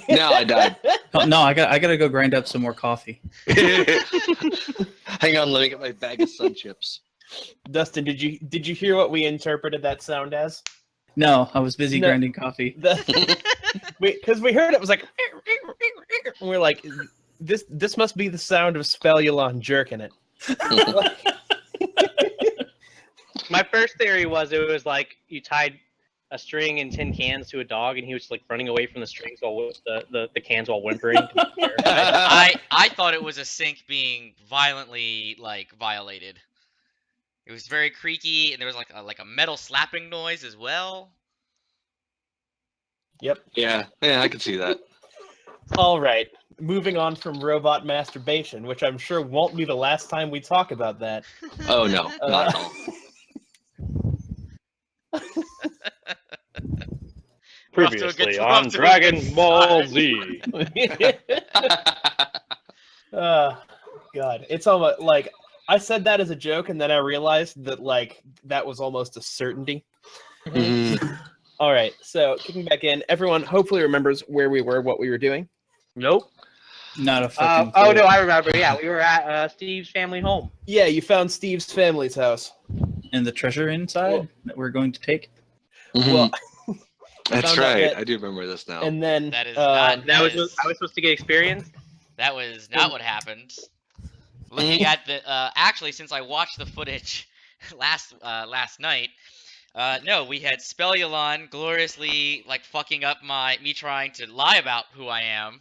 Now I died. Oh, no, I gotta go grind up some more coffee. Hang on, let me get my bag of sun chips. Dustin, did you hear what we interpreted that sound as? No, I was busy No. grinding coffee. Because we heard it was like, and we're like, this must be the sound of Spellulon jerking it. My first theory was it was like you tied a string and tin cans to a dog, and he was like running away from the strings while the cans while whimpering. I thought it was a sink being violently violated. It was very creaky, and there was like a metal slapping noise as well. Yep. Yeah, I can see that. All right. Moving on from robot masturbation, which I'm sure won't be the last time we talk about that. Oh no, not at all. Previously on Dragon Ball Z. God, it's almost like I said that as a joke, and then I realized that that was almost a certainty. Mhm. All right, so kicking back in, everyone hopefully remembers where we were, what we were doing. Nope. Not a fucking. Oh no, I remember. Yeah, we were at Steve's family home. Yeah, you found Steve's family's house. And the treasure inside that we're going to take. Mhm. Well, That's found out right. that- I do remember this now. and then That is That was I was supposed to get experience. That was not what happened. Looking at the actually, since I watched the footage last night, no, we had Spellulon gloriously fucking up me trying to lie about who I am.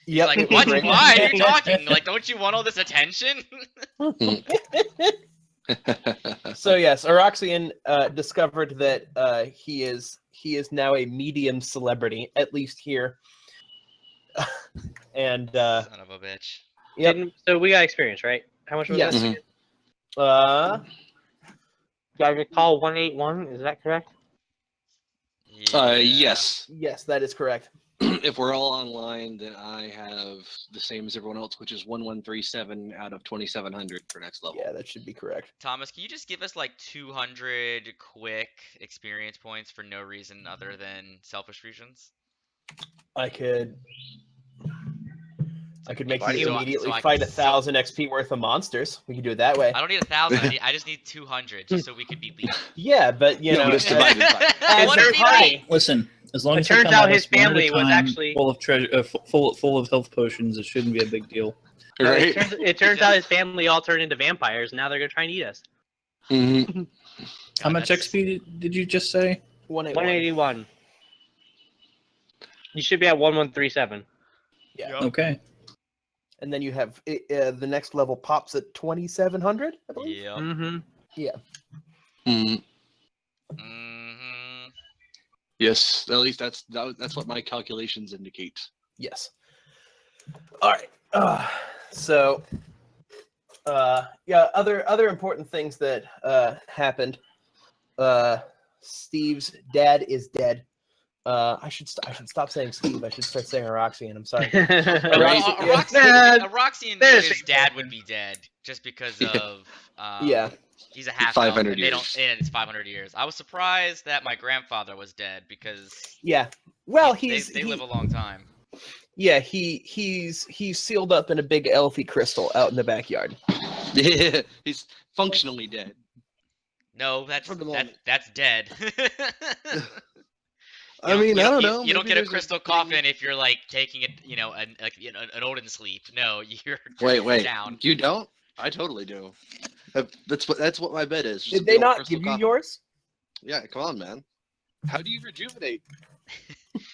He's yep, like, it was what? great. Why are you talking? Don't you want all this attention? So yes, Oroxian discovered that he is now a medium celebrity, at least here. And Son of a bitch. yep, So we got experience, right? How much was Yes. that? Mhm. Do I recall 181? Is that correct? Yeah. Yes. yes, that is correct. If we're all online, then I have the same as everyone else, which is 1137 out of 2700 for next level. Yeah, that should be correct. Thomas, can you just give us 200 quick experience points for no reason other than selfish reasons? I could make Why do you you- immediately so I fight can- 1,000 XP worth of monsters. We can do it that way. I don't need 1,000. I just need 200, just so we could be legal. Yeah, but you No, know, but it's divided by. as What a is he party, Listen, as long It as I turns come out at his us one at a family was time, actually- full of treasure, full of health potions. It shouldn't be a big deal. Right? It turns out his family all turned into vampires, and now they're gonna try and eat us. Mhm. How much that's- XP did you just say? 181. 181. You should be at 1137. Okay. And then you have the next level pops at 2,700, I believe. Yep. Mm-hmm. Mhm. Mm-hmm. Yes, at least that's what my calculations indicate. Yes. All right. So, yeah, other important things that happened. Steve's dad is dead. I should stop saying Steve. I should start saying Oroxian. I'm sorry. Roxy They're knew the his same dad thing. would be dead just because Yeah. of Yeah. he's a half 500 elf, and they years. don't and it's 500 years. I was surprised that my grandfather was dead because Yeah. Well, they live a long time. Yeah, he's sealed up in a big elfy crystal out in the backyard. Yeah, he's functionally dead. No, that's For the moment. that's dead. I mean, I don't know. You don't maybe get a there's crystal thing- coffin if you're taking it, an Odin sleep. No, you're Wait, down. you don't? I totally do. That's what my bed is. just a Did they big old not crystal give you coffin. yours? Yeah, come on, man. How do you rejuvenate?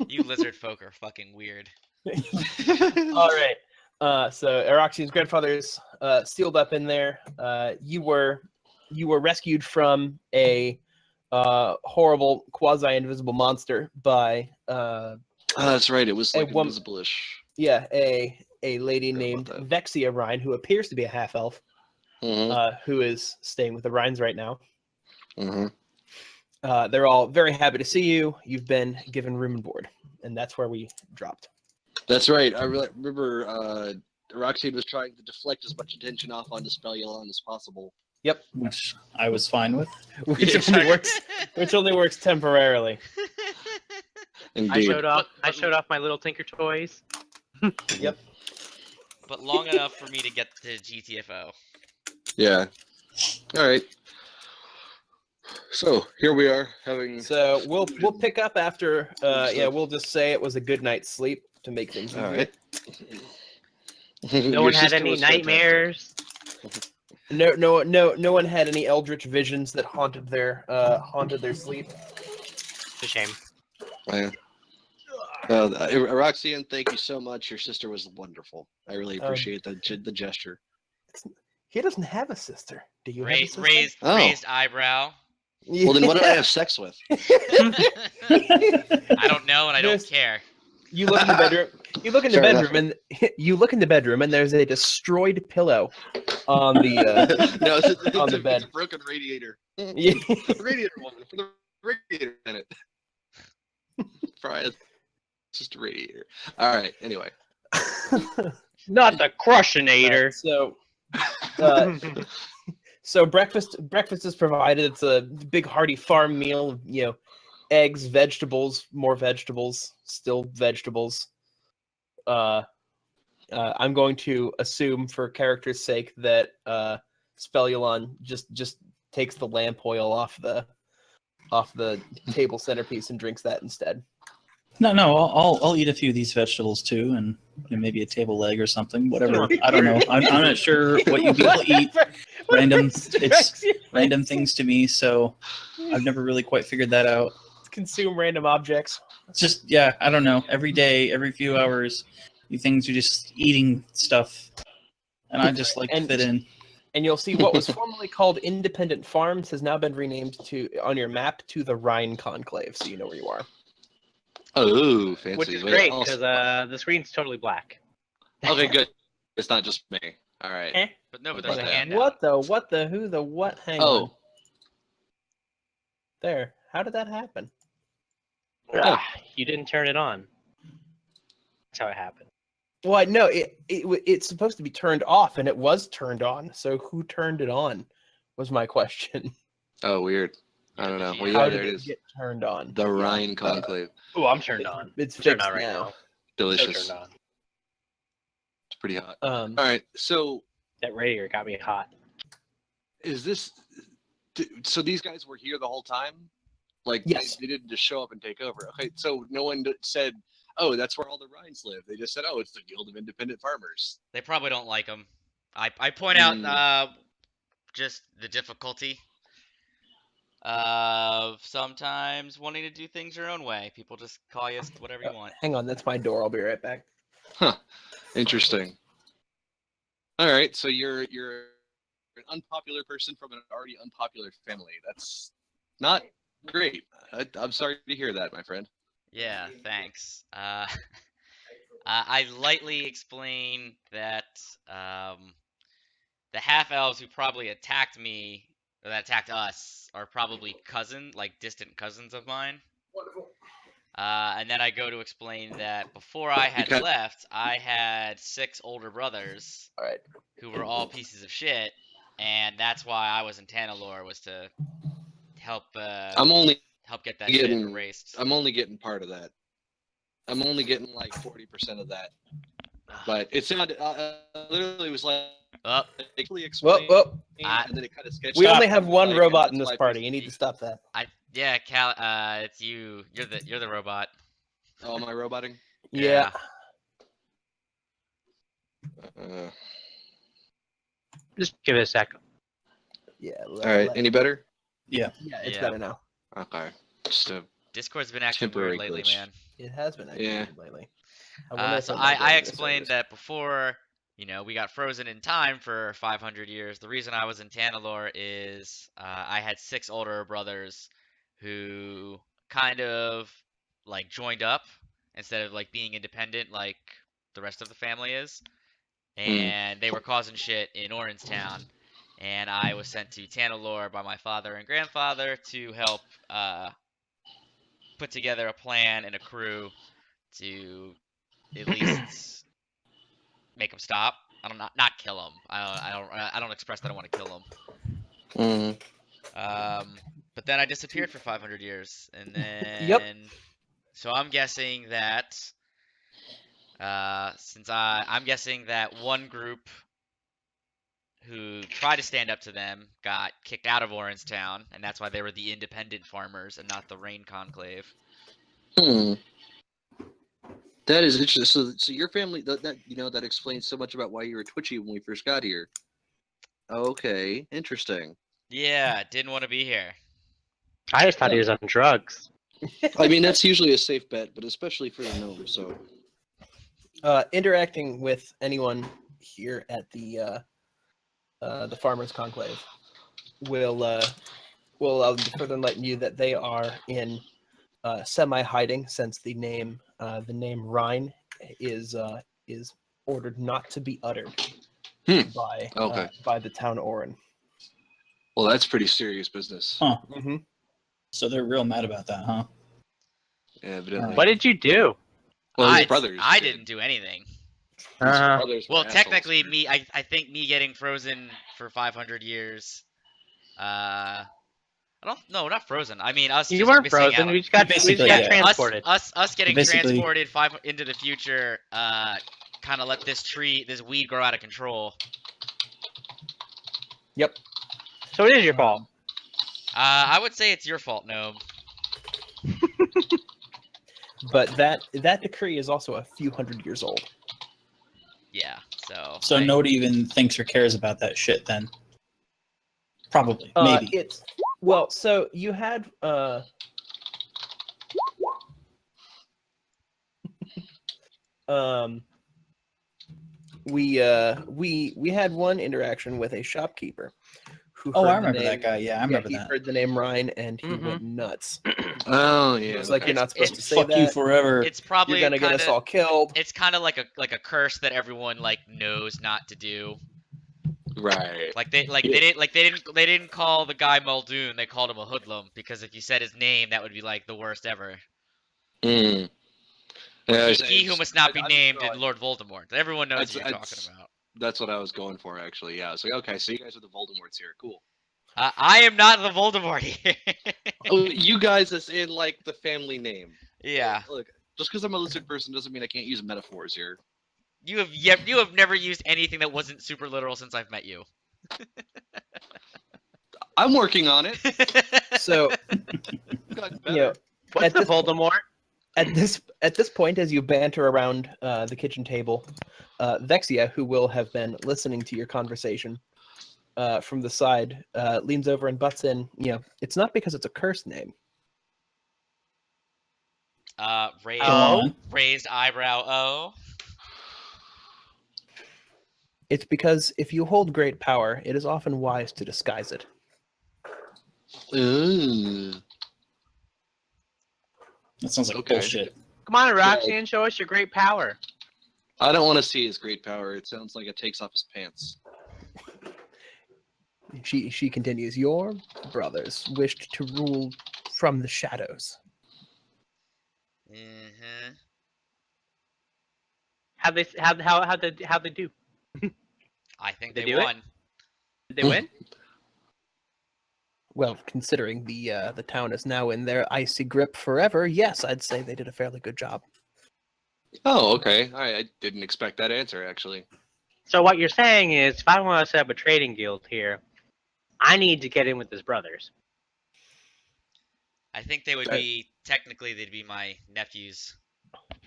You lizard folk are fucking weird. All right. So Eroxian's grandfather is sealed up in there. You were rescued from a horrible quasi-invisible monster by Oh, that's right. It was A like woman- invisible-ish. a lady Forgot named about Vexia Rhine, who appears to be a half elf, Mhm, who is staying with the Rhines right now. mhm. They're all very happy to see you. You've been given room and board, and that's where we dropped. That's right. I remember Roxane was trying to deflect as much attention off onto Spellulon as possible. Which I was fine with. Which Yeah, only works temporarily. Indeed. I showed off my little Tinker toys. Yep. But long enough for me to get to GTFO. Yeah. All right. So here we are having. So we'll pick up after. Yeah, we'll just say it was a good night's sleep to make things easier. All right. No Your one had sister any was fantastic. nightmares. No one had any eldritch visions that haunted their sleep. It's a shame. Yeah. Well, Roxanne, thank you so much. Your sister was wonderful. I really appreciate the gesture. He doesn't have a sister. Do you have a sister? Raised eyebrow. Well, then what did I have sex with? I don't know, and I don't care. You look in the bedroom. You look in the Fair bedroom, and you look in the bedroom, and there's a destroyed pillow on the No, it's on the a bed. broken radiator. Yeah. The radiator woman for the radiator in it. Probably it's just a radiator. All right. Anyway. Not the Crushinator. So breakfast is provided. It's a big hearty farm meal. You know, eggs, vegetables, more vegetables, still vegetables. I'm going to assume, for character's sake, that Spelulon just takes the lamp oil off the table centerpiece and drinks that instead. No, I'll eat a few of these vegetables too, and maybe a table leg or something. Whatever. I don't know. I'm not sure what you people eat. Random. It's random things to me, so I've never really quite figured that out. Consume random objects. It's just I don't know. Every day, every few hours, you things are just eating stuff, and I just like to fit in. And you'll see what was formerly called Independent Farms has now been renamed on your map to the Rhine Conclave, so you know where you are. Oh, fancy. Which is Wait, great I'll- because the screen's totally black. Okay, good. It's not just me. All right. But no, but What there's a the- handout. What? Hang on. Oh, There. How did that happen? You didn't turn it on. That's how it happened. Well, no, it's supposed to be turned off, and it was turned on. So who turned it on? Was my question. oh, weird. I don't know. Well, How yeah, did there it it is. get turned on? The Rhine Conclave. Oh, I'm turned on. It's I'm turned fixed on right now. now. Delicious. So turned on. It's pretty hot. Um, All right. So That radiator got me hot. is this? So these guys were here the whole time? Like Yes. they didn't just show up and take over. Okay. So no one said, "Oh, that's where all the Rhines live." They just said, "Oh, it's the Guild of Independent Farmers." They probably don't like them. I point out just the difficulty of sometimes wanting to do things your own way. People just call you whatever you want. hang on, that's my door. I'll be right back. Huh. Interesting. All right. So you're an unpopular person from an already unpopular family. That's not great. I'm sorry to hear that, my friend. Yeah, thanks. I lightly explain that the half-elves who probably attacked me, or that attacked us, are probably distant cousins of mine. And then I go to explain that before I had Okay. left, I had 6 older brothers All right. who were all pieces of shit, and that's why I was in Tanalor, was to help I'm only get that shit getting- erased. I'm only getting part of that. I'm only getting like 40% of that. But it sounded literally was like Oh, actually explained, Well, and then it kind of sketched. we out, only have one like, robot and in that's this why party. You need to stop that. yeah, Cal. It's you. You're the robot. Oh, am I roboting? Yeah. Just give it a sec. Yeah. All right. Any better? Yeah, it's Yeah. better now. Okay. Just a Discord's been acting Temporary weird lately, glitch. man. It has been active Yeah. lately. wonder if So it might be I on the explained servers. that before, we got frozen in time for 500 years. The reason I was in Tanalor is I had 6 older brothers who kind of like joined up instead of like being independent like the rest of the family is. And they were causing shit in Orangetown. And I was sent to Tanalor by my father and grandfather to help put together a plan and a crew to at least make them stop. I don't not kill them. I don't express that I want to kill them. But then I disappeared for 500 years, and then So I'm guessing that I'm guessing that one group who tried to stand up to them got kicked out of Orangetown, and that's why they were the independent farmers and not the Rain Conclave. Hmm. That is interesting. So your family that explains so much about why you were twitchy when we first got here. Okay, interesting. Yeah, didn't want to be here. I just thought he was on drugs. I mean, that's usually a safe bet, but especially for the gnome. So Interacting with anyone here at the Farmers Conclave will allow them to further enlighten you that they are in semi-hiding, since the name Rhine is ordered not to be uttered by the town Orin. well, that's pretty serious business. Huh. Mm-hmm. So they're real mad about that, huh? Yeah, evidently. What did you do? Well, his brothers. I didn't do anything. His brothers were Well, assholes. technically, I think me getting frozen for 500 years. I don't. No, not frozen. I mean, us. You just weren't missing frozen. out. We just got Basically, yeah. transported. Us getting Basically- transported into the future. Kind of let this weed grow out of control. Yep. So it is your fault. I would say it's your fault, Gnome. But that decree is also a few hundred years old. Yeah. So. So nobody even thinks or cares about that shit then. Probably, maybe. So you had we had one interaction with a shopkeeper who Oh, heard I the remember name- that guy. Yeah, I remember he that. heard the name Ryan and he went nuts. Oh He yeah. was like, "You're not supposed to say Fuck that. you forever. It's probably You're gonna get us all killed." It's kind of like a curse that everyone knows not to do. Right. They didn't call the guy Muldoon. They called him a hoodlum because if you said his name, that would be like the worst ever. Mm. Yeah, He who must not be I named feel and Lord Voldemort. Everyone knows what you're talking about. That's what I was going for, actually. Yeah. So okay, so you guys are the Voldemorts here. Cool. I am not the Voldemort here. Oh, you guys is in like the family name. Yeah. Look, just because I'm a lizard person doesn't mean I can't use metaphors here. You have never used anything that wasn't super literal since I've met you. I'm working on it. So Gotten you know, better. What's At the this point- Voldemort? at this point, as you banter around the kitchen table, Vexia, who will have been listening to your conversation from the side, leans over and butts in. It's not because it's a cursed name. Raised, Go on. raised eyebrow. Oh. It's because if you hold great power, it is often wise to disguise it. Ooh. That sounds like Okay. bullshit. Come on, Roxanne, show us your great power. I don't want to see his great power. It sounds like it takes off his pants. She continues. Your brothers wished to rule from the shadows. Mm-hmm. How'd they do? I think They they do it? won. Did they win? Well, considering the town is now in their icy grip forever, yes, I'd say they did a fairly good job. Oh, okay. I didn't expect that answer, actually. So what you're saying is, if I want to set up a trading guild here, I need to get in with his brothers. I think they would That- be technically they'd be my nephews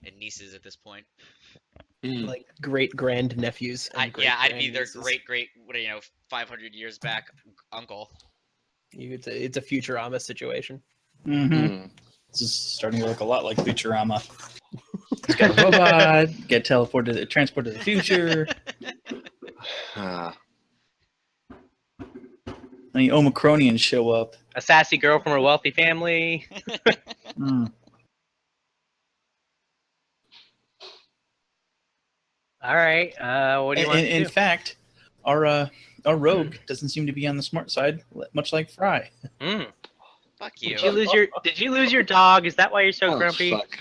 and nieces at this point. Hmm. Like great grand nephews. I'd be their great 500 years back uncle. It's a Futurama situation. Mm-hmm. Hmm. This is starting to look a lot like Futurama. He's got a robot, get transported to the future. Ah. And the Omicronians show up. A sassy girl from a wealthy family. Mm. All right. What do you want to In do? fact, our rogue doesn't seem to be on the smart side, much like Fry. Mm. Fuck you. Did you lose your dog? Is that why you're so Oh, grumpy? fuck.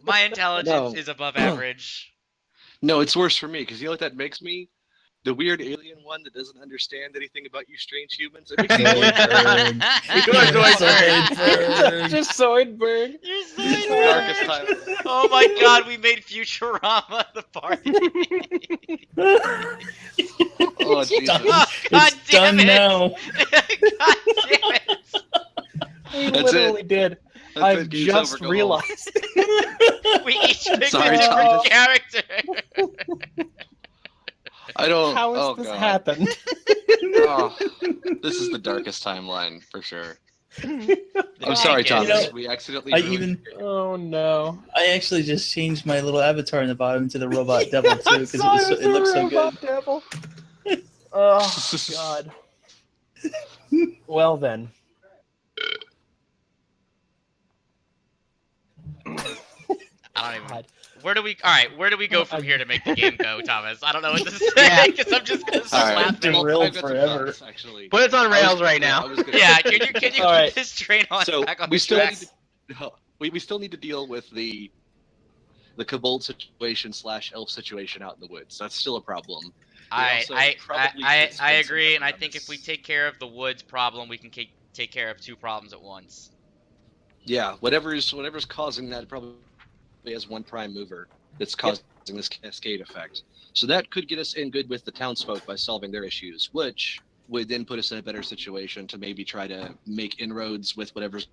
My intelligence No. is above average. No, it's worse for me, because you know what that makes me? the weird alien one that doesn't understand anything about you strange humans. It makes me Just Zoidberg. It's the darkest time. Oh my god, we made Futurama the party. Oh Jesus! Oh, god It's damn done it! now. God damn it! We That's literally did. That's I've it, game's just over, go home. realized. We each picked Sorry, a different Thomas. character. I don't. How has oh this God. happened? Oh, this is the darkest timeline for sure. I'm sorry, You know, Thomas. We accidentally. I ruined even Oh no. I actually just changed my little avatar in the bottom to the robot devil too because it looks so good. Devil. Oh God. Well then. I don't even. God. Where do we? All right, where do we go from here to make the game go, Thomas? I don't know what to say Yeah. because I'm just gonna All start right. laughing. Derailed I've got some forever. thoughts, actually. But it's on I was- rails right yeah, now. I was gonna- Yeah, can you All keep right. this train on So back on we the still tracks? need to, we still need to deal with the kobold situation / elf situation out in the woods. That's still a problem. also probably I expensive agree, and I on think this. if we take care of the woods problem, we can take care of 2 problems at once. Yeah, whatever's causing that probably has one prime mover that's causing this cascade effect. So that could get us in good with the townsfolk by solving their issues, which would then put us in a better situation to maybe try to make inroads with whatever's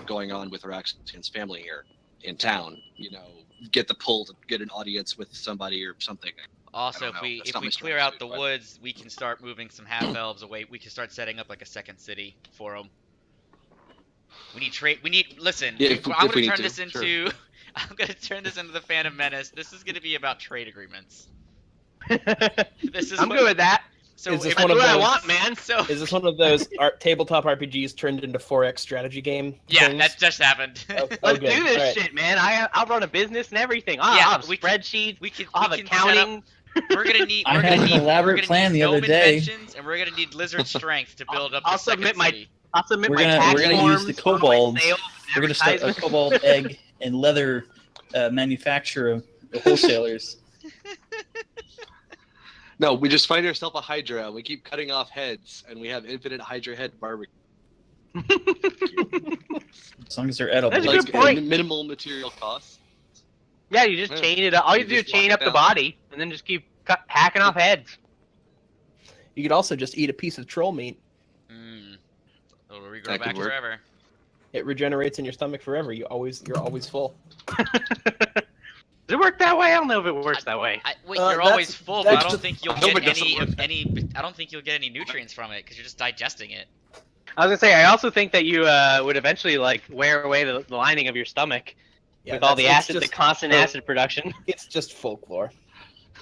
going on with Araxian's family here in town. You know, get the pull to get an audience with somebody or something. Also, don't if know. we That's if not we my strong clear out suit, the but- woods, we can start moving some half elves away. We can start setting up like a second city for them. We need trade. We need. Listen, Yeah, I'm if we gonna need turn to, this into. sure. I'm gonna turn this into the Phantom Menace. This is gonna be about trade agreements. This is I'm what- good with that. So Is this if one That's of what I those- want, man. So Is this one of those tabletop RPGs turned into 4X strategy game? yeah, things? that just happened. Oh, Let's good. do this All right. shit, man. I'll run a business and everything. I'll Yeah, have we can- spreadsheets. we can. I'll have we can set up- accounting. We're gonna need. I We're had gonna an need. elaborate we're gonna plan need the other gnome day. inventions, and we're gonna need lizard strength to build up I'll the second submit my- city. I'll submit We're my gonna- tax we're gonna use forms, the all my kobolds. sales We're gonna start a advertisements. cobalt egg and leather manufacturer of wholesalers. No, we just find ourselves a Hydra. We keep cutting off heads, and we have infinite Hydra head barbecue. As long as they're edible. That's a Like, good point. minimal material costs. Yeah, you just Yeah. chain it up. All you You do is just chain lock up it the down. body, and then just keep hacking off heads. You could also just eat a piece of troll meat. It'll regrow That could back work. forever. It regenerates in your stomach forever. You're always full. Does it work that way? I don't know if it works that way. Wait, Uh, you're that's- always full, but I that's don't the- think you'll I hope get it doesn't any work of that any. I don't think you'll get any nutrients from it because you're just digesting it. I was gonna say, I also think that you would eventually like wear away the lining of your stomach Yeah, with all the that's- acid, it's the just- constant acid production. It's just folklore.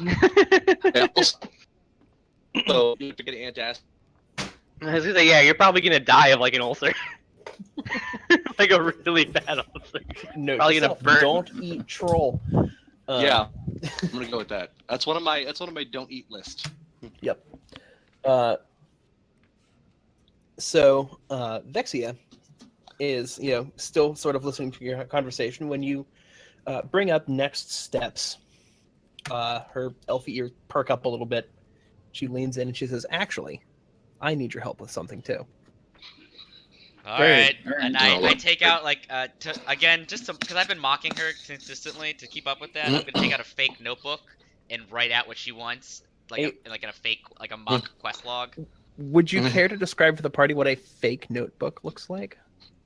Yeah, also, so you have to get antacid. I was gonna say, yeah, you're probably gonna die of like an ulcer, like a really bad ulcer. No, Probably gonna burn. don't eat troll. Yeah, I'm gonna go with that. That's one of my don't eat list. So Vexia is, still sort of listening to your conversation when you bring up next steps. Her elfie ears perk up a little bit. She leans in and she says, "Actually, I need your help with something too." All Great. right, All right. and Oh, I take out like again just because I've been mocking her consistently to keep up with that. I'm gonna take out a fake notebook and write out what she wants, like in a fake like a mock quest log. Would you care to describe for the party what a fake notebook looks like?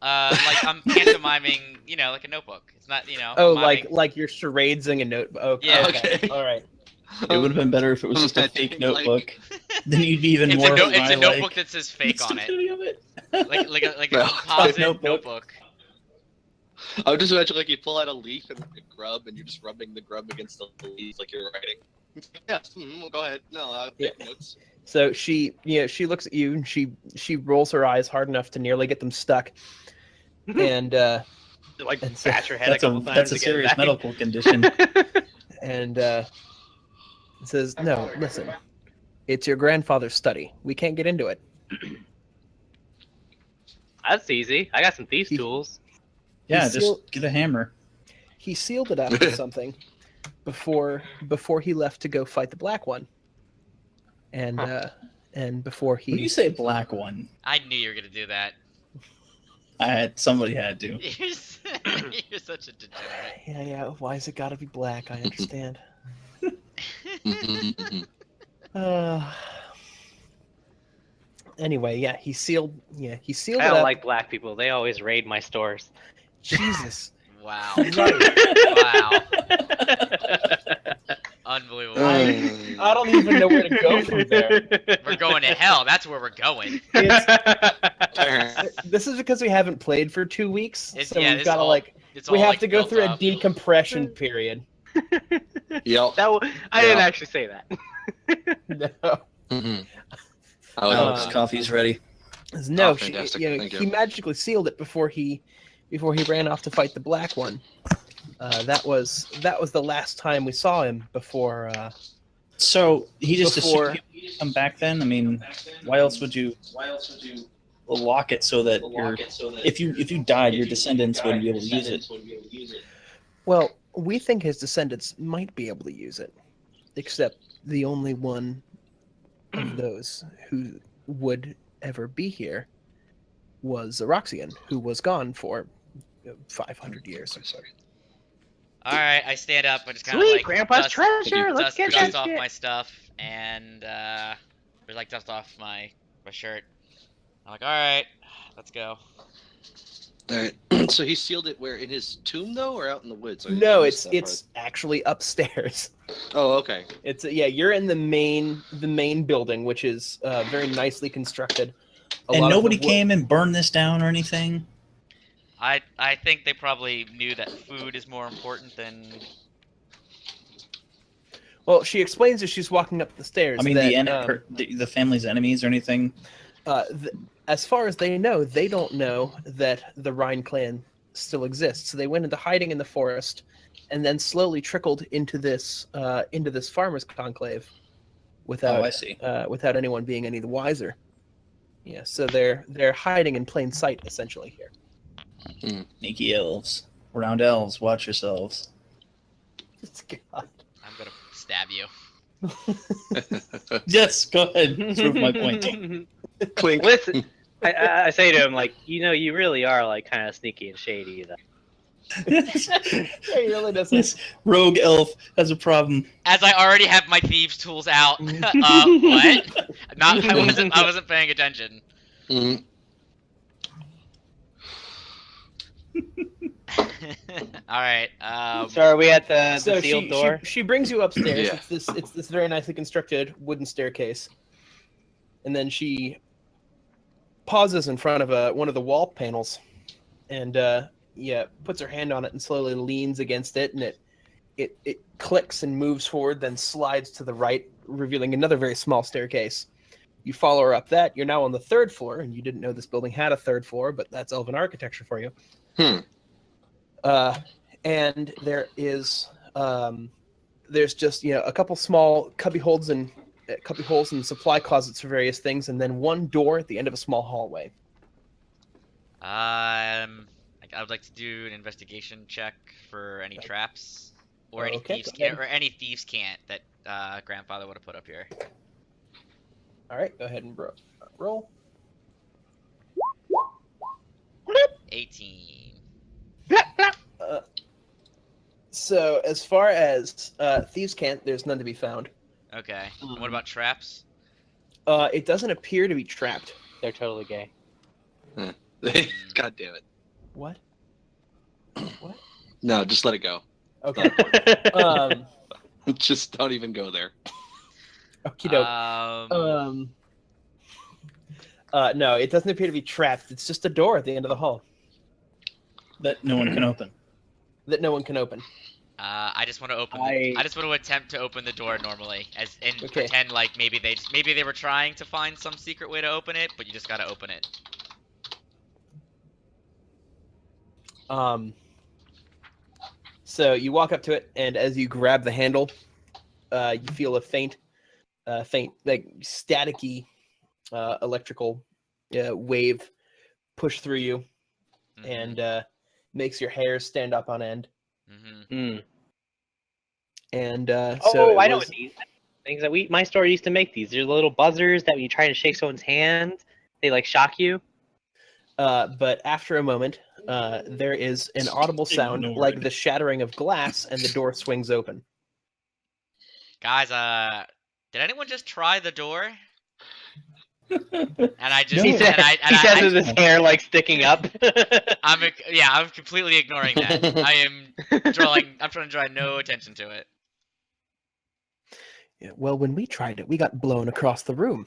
Like I'm pantomiming, like a notebook. It's not, Oh, miming- like you're charadesing a notebook. Okay, Yeah. Okay. all right. It would have been better if it was just a That fake thing, notebook. Then you'd be even it's more. it's a like, notebook that says fake on it, stupidity of it. like a No. composite Notebook. notebook. I would just imagine like you pull out a leaf and a grub, and you're just rubbing the grub against the leaf like you're writing. Yes, well, go ahead. No, take notes. So she looks at you and she rolls her eyes hard enough to nearly get them stuck. And Like And so- bash your head a couple times. That's a to get it serious back. medical condition. and says, "No, listen. It's your grandfather's study. We can't get into it." That's easy. I got some thieves He- tools. Yeah, He's just still- get a hammer. He sealed it up with something before he left to go fight the Black One. and and before When you he say black one, I knew you were gonna do that. somebody had to. You're such a degenerate. yeah, why is it got to be black? I understand. Mhm. uh, anyway, he sealed I it don't up. like black people. They always raid my stores. Jesus. Wow. Right. Wow. Unbelievable. I don't even know where to go from there. We're going to hell. That's where we're going. This is because we haven't played for 2 weeks, It's, so yeah, we've this got to all, like it's we all, have like, to go built through up. a decompression period. Yep. I didn't Yeah. actually say that. No, Mhm. I would Alex, Uh, coffee's ready. no, Oh, fantastic. Thank you. he magically sealed it before he ran off to fight the black one. That was the last time we saw him before. So he just Before- assumed he'd come back then. I mean, why else would you lock it so that if you died, your descendants wouldn't be able to use it? Well, we think his descendants might be able to use it, except the only one of those who would ever be here was Aroxian, who was gone for 500 years. All right, I stand up. I just kind of Sweet, like Grandpa's dust, treasure. Let's dust, get dust that off shit. my stuff and like dust off my shirt. I'm like, all right, let's go. All right. So he sealed it where, in his tomb though, or out in the woods? I No, missed that it's actually upstairs. part. Oh, okay. It's you're in the main building, which is very nicely constructed. And lot of the nobody wood- came and burned this down or anything. I think they probably knew that food is more important than. Well, she explains as she's walking up the stairs. I mean, that, the family's enemies or anything. As far as they know, they don't know that the Rhine clan still exists. So they went into hiding in the forest, and then slowly trickled into this farmers' conclave, without I see. Without anyone being any the wiser. Yeah, so they're hiding in plain sight essentially here. Sneaky elves. Round elves, watch yourselves. God. I'm gonna stab you. Yes, go ahead. Prove my point. Clink. Listen, I say to him, like, you really are, like, kind of sneaky and shady, though. He really doesn't. This rogue elf has a problem. As I already have my thieves' tools out. What? I wasn't paying attention. Mhm. All right. So are we at the So sealed door? she brings you upstairs. Yeah. It's this very nicely constructed wooden staircase, and then she pauses in front of one of the wall panels, and puts her hand on it and slowly leans against it, and it clicks and moves forward, then slides to the right, revealing another very small staircase. You follow her up that. You're now on the 3rd floor, and you didn't know this building had a 3rd floor, but that's elven architecture for you. And there is there's just a couple small cubby holes and supply closets for various things, and then one door at the end of a small hallway. I would like to do an investigation check for any traps or any Okay, thieves go ahead. thieves can't that grandfather would have put up here. All right, go ahead and roll. 18. So as far as thieves can't, there's none to be found. Okay. And what about traps? It doesn't appear to be trapped. They're totally gay. God damn it. What? What? No, just let it go. Okay. Just don't even go there. Okie doke. No, it doesn't appear to be trapped. It's just a door at the end of the hall That no one can open. that no one can open. I just want to open. I I just want to attempt to open the door normally, and Okay. pretend like maybe they were trying to find some secret way to open it, but you just gotta open it. So you walk up to it, and as you grab the handle, you feel a faint, like staticky, electrical wave push through you, Mhm, and makes your hair stand up on end. mhm. Hmm. And Oh, so I know what these. things that my store used to make these. They're little buzzers that when you try to shake someone's hand, they like shock you. But after a moment, there is an audible sound Ignored. like the shattering of glass, and the door swings open. Guys, did anyone just try the door? And I just No. He says, and I with his hair like sticking up. I'm completely ignoring that. I'm trying to draw no attention to it. Yeah, well, when we tried it, we got blown across the room.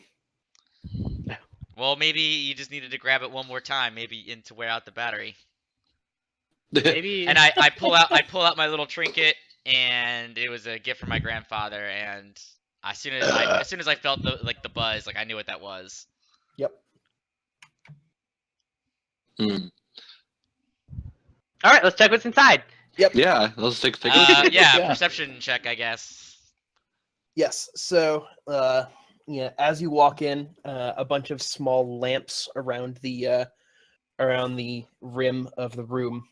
Well, maybe you just needed to grab it one more time, maybe to wear out the battery. Maybe. And I pull out my little trinket, and it was a gift from my grandfather. And as soon as I felt the buzz, like I knew what that was. Yep. All right, let's check what's inside. Yeah, let's take a peek. Yeah, perception check, I guess. Yes. So, as you walk in, a bunch of small lamps around the rim of the room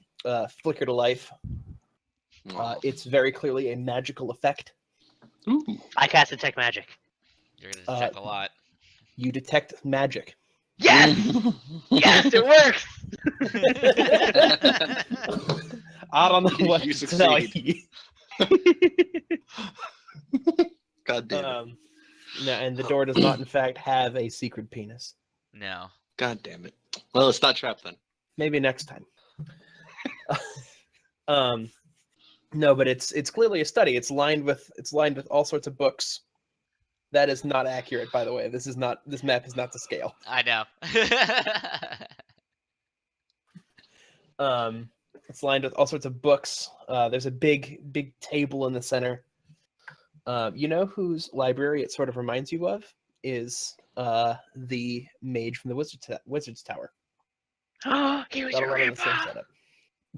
flicker to life. It's very clearly a magical effect. Ooh. I cast detect magic. You're gonna detect a lot. You detect magic. Yes, yes, it works. I don't know what You to tell succeed. you. God damn it. No, and the door does not, in fact, have a secret penis. No. God damn it. Well, it's not trapped then. Maybe next time. No, but it's clearly a study. It's lined with all sorts of books. That is not accurate, by the way. This map is not to scale. I know. It's lined with all sorts of books. There's a big table in the center. You know whose library it sort of reminds you of is the mage from the Wizard's Tower. He was Got a your lot of the same grandpa. setup.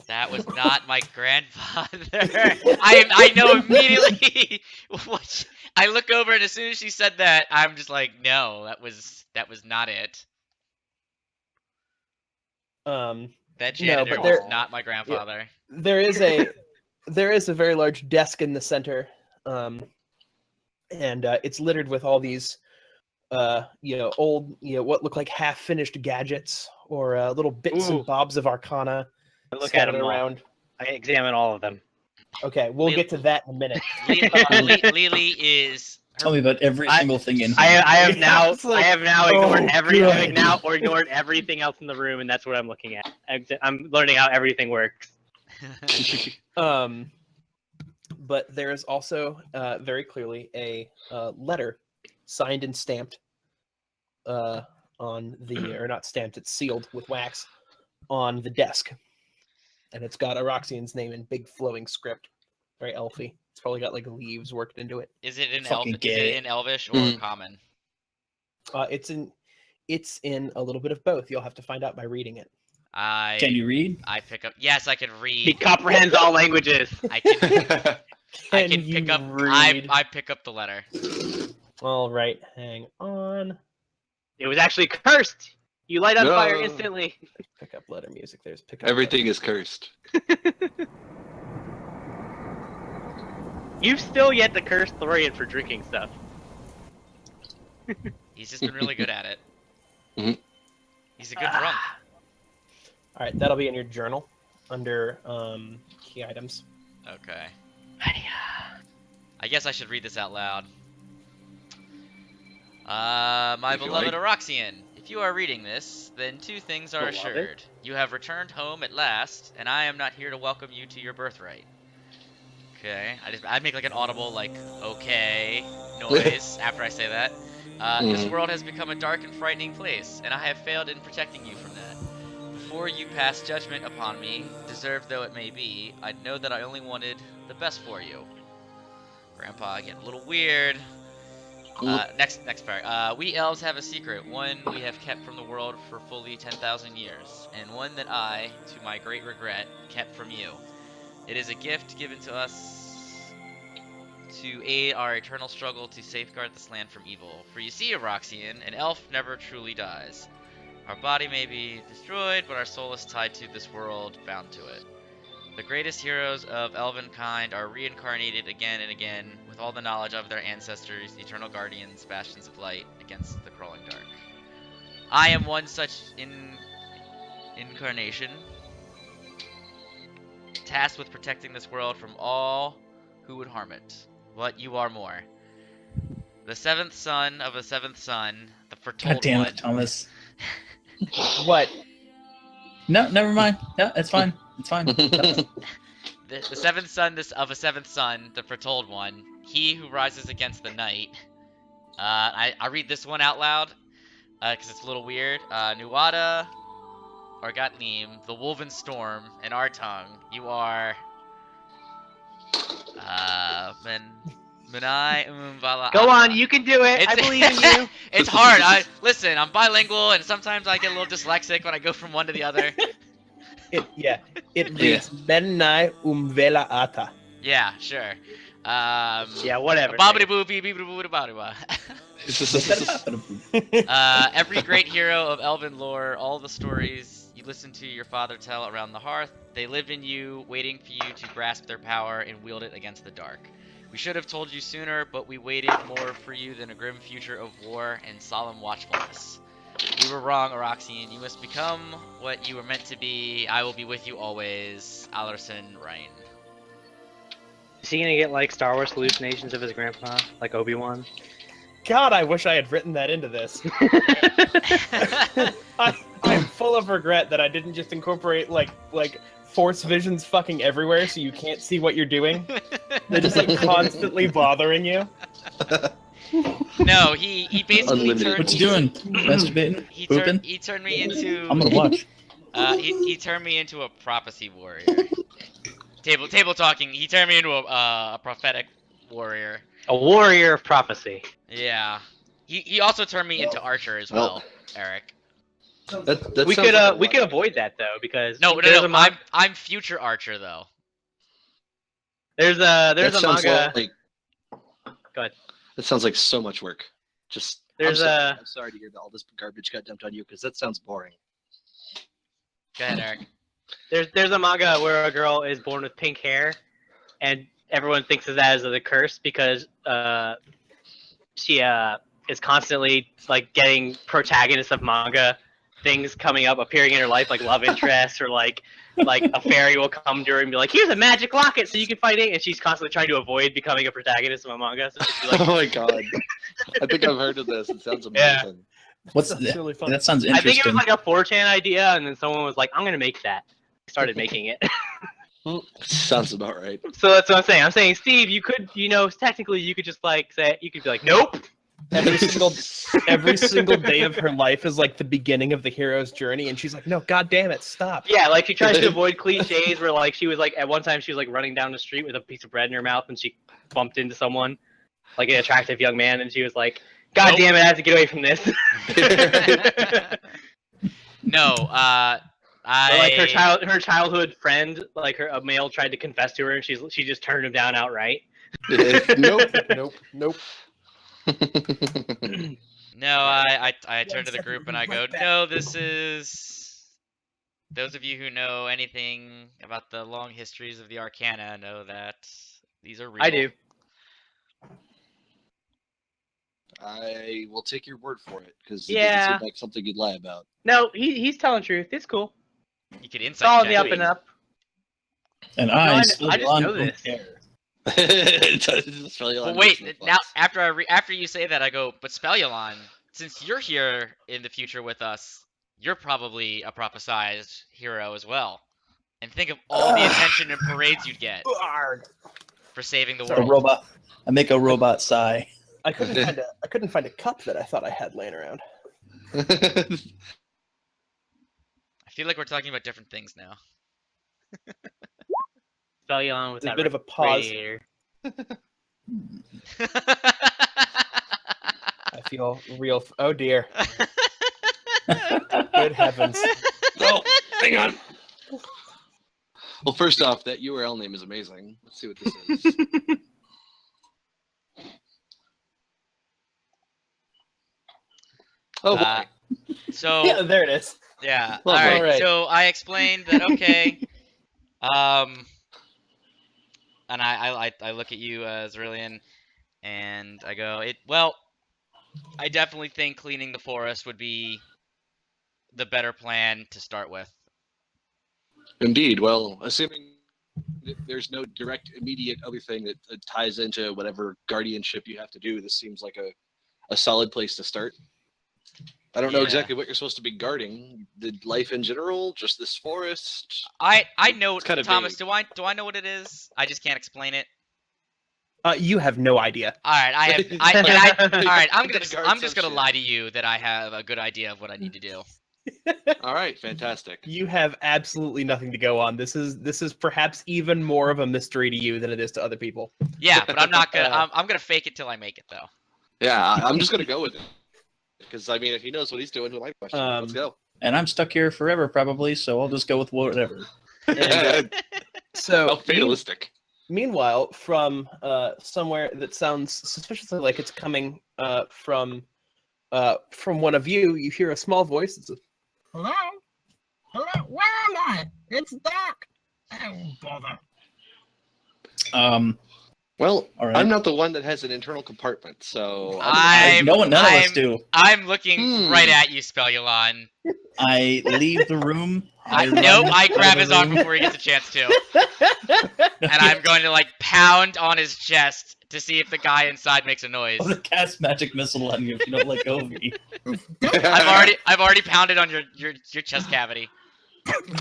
That was not my grandfather. I know immediately. I look over, and as soon as she said that, I'm just like, no, that was not it. That janitor but was not my grandfather. There is a very large desk in the center, and it's littered with all these old what look like half-finished gadgets or little bits Ooh. and bobs of arcana I look at scattered them all. around. I examine all of them. Okay, we'll Lil- get to that in a minute. Lily is. Tell me about every single thing in here. I have now It's like, ignored good. ignored everything else in the room, and that's what I'm looking at. I'm learning how everything works. But there is also very clearly a letter signed and stamped on the, or not stamped, it's sealed with wax on the desk. And it's got Aroxian's name in big flowing script. Very elfy. It's probably got like leaves worked into it. Is it in Fucking Is it gay. in Elvish or Mm. Common? It's in a little bit of both. You'll have to find out by reading it. Can you read? I pick up. Yes, I can He read. comprehends all languages. I can. I Can can you pick up. read? I pick up the letter. All right, hang on. It was actually cursed. You light on fire No. instantly. Pick up letter music. There's pick up. Everything is cursed. You've still yet to curse Thorian for drinking stuff. He's just been really good at it. Mhm. He's a good drunk. All right, that'll be in your journal under key items. Okay. I guess I should read this out loud. My If you beloved like. Aroxian, if you are reading this, then two things are Beloved? assured. You have returned home at last, and I am not here to welcome you to your birthright. Okay, I make like an audible like okay noise after I say that. This Mhm. world has become a dark and frightening place, and I have failed in protecting you from that. Before you pass judgment upon me, deserved though it may be, I know that I only wanted the best for you. Grandpa getting a little weird. Next part. We elves have a secret, one we have kept from the world for fully 10,000 years, and one that I, to my great regret, kept from you. It is a gift given to us to aid our eternal struggle to safeguard this land from evil. For you see, Aroxian, an elf never truly dies. Our body may be destroyed, but our soul is tied to this world, bound to it. The greatest heroes of elven kind are reincarnated again and again with all the knowledge of their ancestors, the eternal guardians, bastions of light against the crawling dark. I am one such incarnation, tasked with protecting this world from all who would harm it. But you are more. The seventh son of a seventh son, the God foretold damn one. it, Thomas. What? No, never mind. No, it's fine. It's fine. The seventh son of a seventh son, the foretold one, he who rises against the night. I read this one out loud because it's a little weird. Nuada, Orgatnim, the Woven Storm, in our tongue, you are. Menai Umvala. Go on, you can do it. I It's- believe in you. It's hard. Listen, I'm bilingual, and sometimes I get a little dyslexic when I go from one to the other. It reads Menai Umvela Ata. Yeah, sure. Yeah, whatever. Bobbity boo bee bee boo boo boo boo. Every great hero of elven lore, all the stories you listen to your father tell around the hearth, they live in you, waiting for you to grasp their power and wield it against the dark. We should have told you sooner, but we waited more for you than a grim future of war and solemn watchfulness. We were wrong, Oroxian. You must become what you were meant to be. I will be with you always. Alarson Rhine. Is he gonna get like Star Wars hallucinations of his grandpa, like Obi-Wan? God, I wish I had written that into this. I'm full of regret that I didn't just incorporate like force visions fucking everywhere, so you can't see what you're doing. They're just like constantly bothering you. No, he basically Unlimited. turned. What you doing? Masturbating? Pooping? He turned me into. I'm gonna watch. He turned me into a prophecy warrior. Table talking. He turned me into a prophetic warrior. A warrior of prophecy. Yeah. He also turned me into archer as well, Eric. That We sounds could like a we lot. could avoid that though because No. there's a I'm future archer though. there's That a sounds manga. like. Go ahead. That sounds like so much work. Just. There's I'm sorry to hear that all this garbage got dumped on you because that sounds boring. Go ahead, Eric. There's a manga where a girl is born with pink hair, and everyone thinks of that as a curse because she is constantly like getting protagonists of manga things coming up, appearing in her life, like love interests or like a fairy will come to her and be like, "Here's a magic locket, so you can fight it," and she's constantly trying to avoid becoming a protagonist of a manga. So she's like, Oh my god! I think I've heard of this. It sounds Yeah. amazing. What's That's that? really fun. That sounds I think it interesting. was like a 4chan idea, and then someone was like, "I'm gonna make that." Started making it. Sounds about right. So that's what I'm saying. I'm saying, Steve, you could, technically, you could just like say, you could be like, "Nope." Every single day of her life is like the beginning of the hero's journey, and she's like, "No, god damn it, stop!" Yeah, like she tries to avoid cliches where like she was like at one time she was like running down the street with a piece of bread in her mouth and she bumped into someone, like an attractive young man, and she was like, "God damn it, I have to get away from this." No. Or, like her childhood friend, like a male tried to confess to her and she just turned him down outright. Nope. Nope. No, I turn to the group and I go, no, this is. Those of you who know anything about the long histories of the Arcana know that these are real. I do. I will take your word for it because it Yeah. doesn't seem like something you'd lie about. No, he's telling truth. It's cool. You could It's all insight in the check. up and up. And I I, just know this. But wait, now after you say that, I go, but Spelulon, since you're here in the future with us, you're probably a prophesized hero as well. And think of all the attention and parades you'd get for saving the a world. robot. I make a robot sigh. I couldn't find a cup that I thought I had laying around. I feel like we're talking about different things now. Spell you on with There's that a bit of a pause. radiator. I feel real. Oh dear. Good heavens. Oh, hang on. Well, first off, that URL name is amazing. Let's see what this is. Oh boy. So Yeah, there it is. yeah, Lovely. all right. Alright. So I explained that okay, And I look at you, Zerillion, and I go, well, I definitely think cleaning the forest would be the better plan to start with. Indeed. Well, assuming there's no direct, immediate other thing that ties into whatever guardianship you have to do, this seems like a solid place to start. I don't know Yeah. exactly what you're supposed to be guarding. The life in general, just this forest. I know, It's kind of Thomas. vague. Do I know what it is? I just can't explain it. You have no idea. All right, all right, I'm Gotta guard just some gonna shit. lie to you that I have a good idea of what I need to do. All right, fantastic. You have absolutely nothing to go on. This is perhaps even more of a mystery to you than it is to other people. Yeah, but I'm not gonna. I'm gonna fake it till I make it, though. Yeah, I'm just gonna go with it because I mean, if he knows what he's doing, who my question? Let's go. And I'm stuck here forever, probably, so I'll just go with whatever. And, so How fatalistic. meanwhile, from somewhere that sounds suspiciously like it's coming from one of you, you hear a small voice. It's Hello? Hello? Where am I? It's dark. Oh, bother. Well, All right. I'm not the one that has an internal compartment, so None of us do. I'm looking right at you, Spelulon. I leave the room. Nope, run I out grab of his the arm room. before he gets a chance to. And I'm going to, like, pound on his chest to see if the guy inside makes a noise. I'm gonna cast magic missile on you if you don't let go of me. I've already pounded on your chest cavity.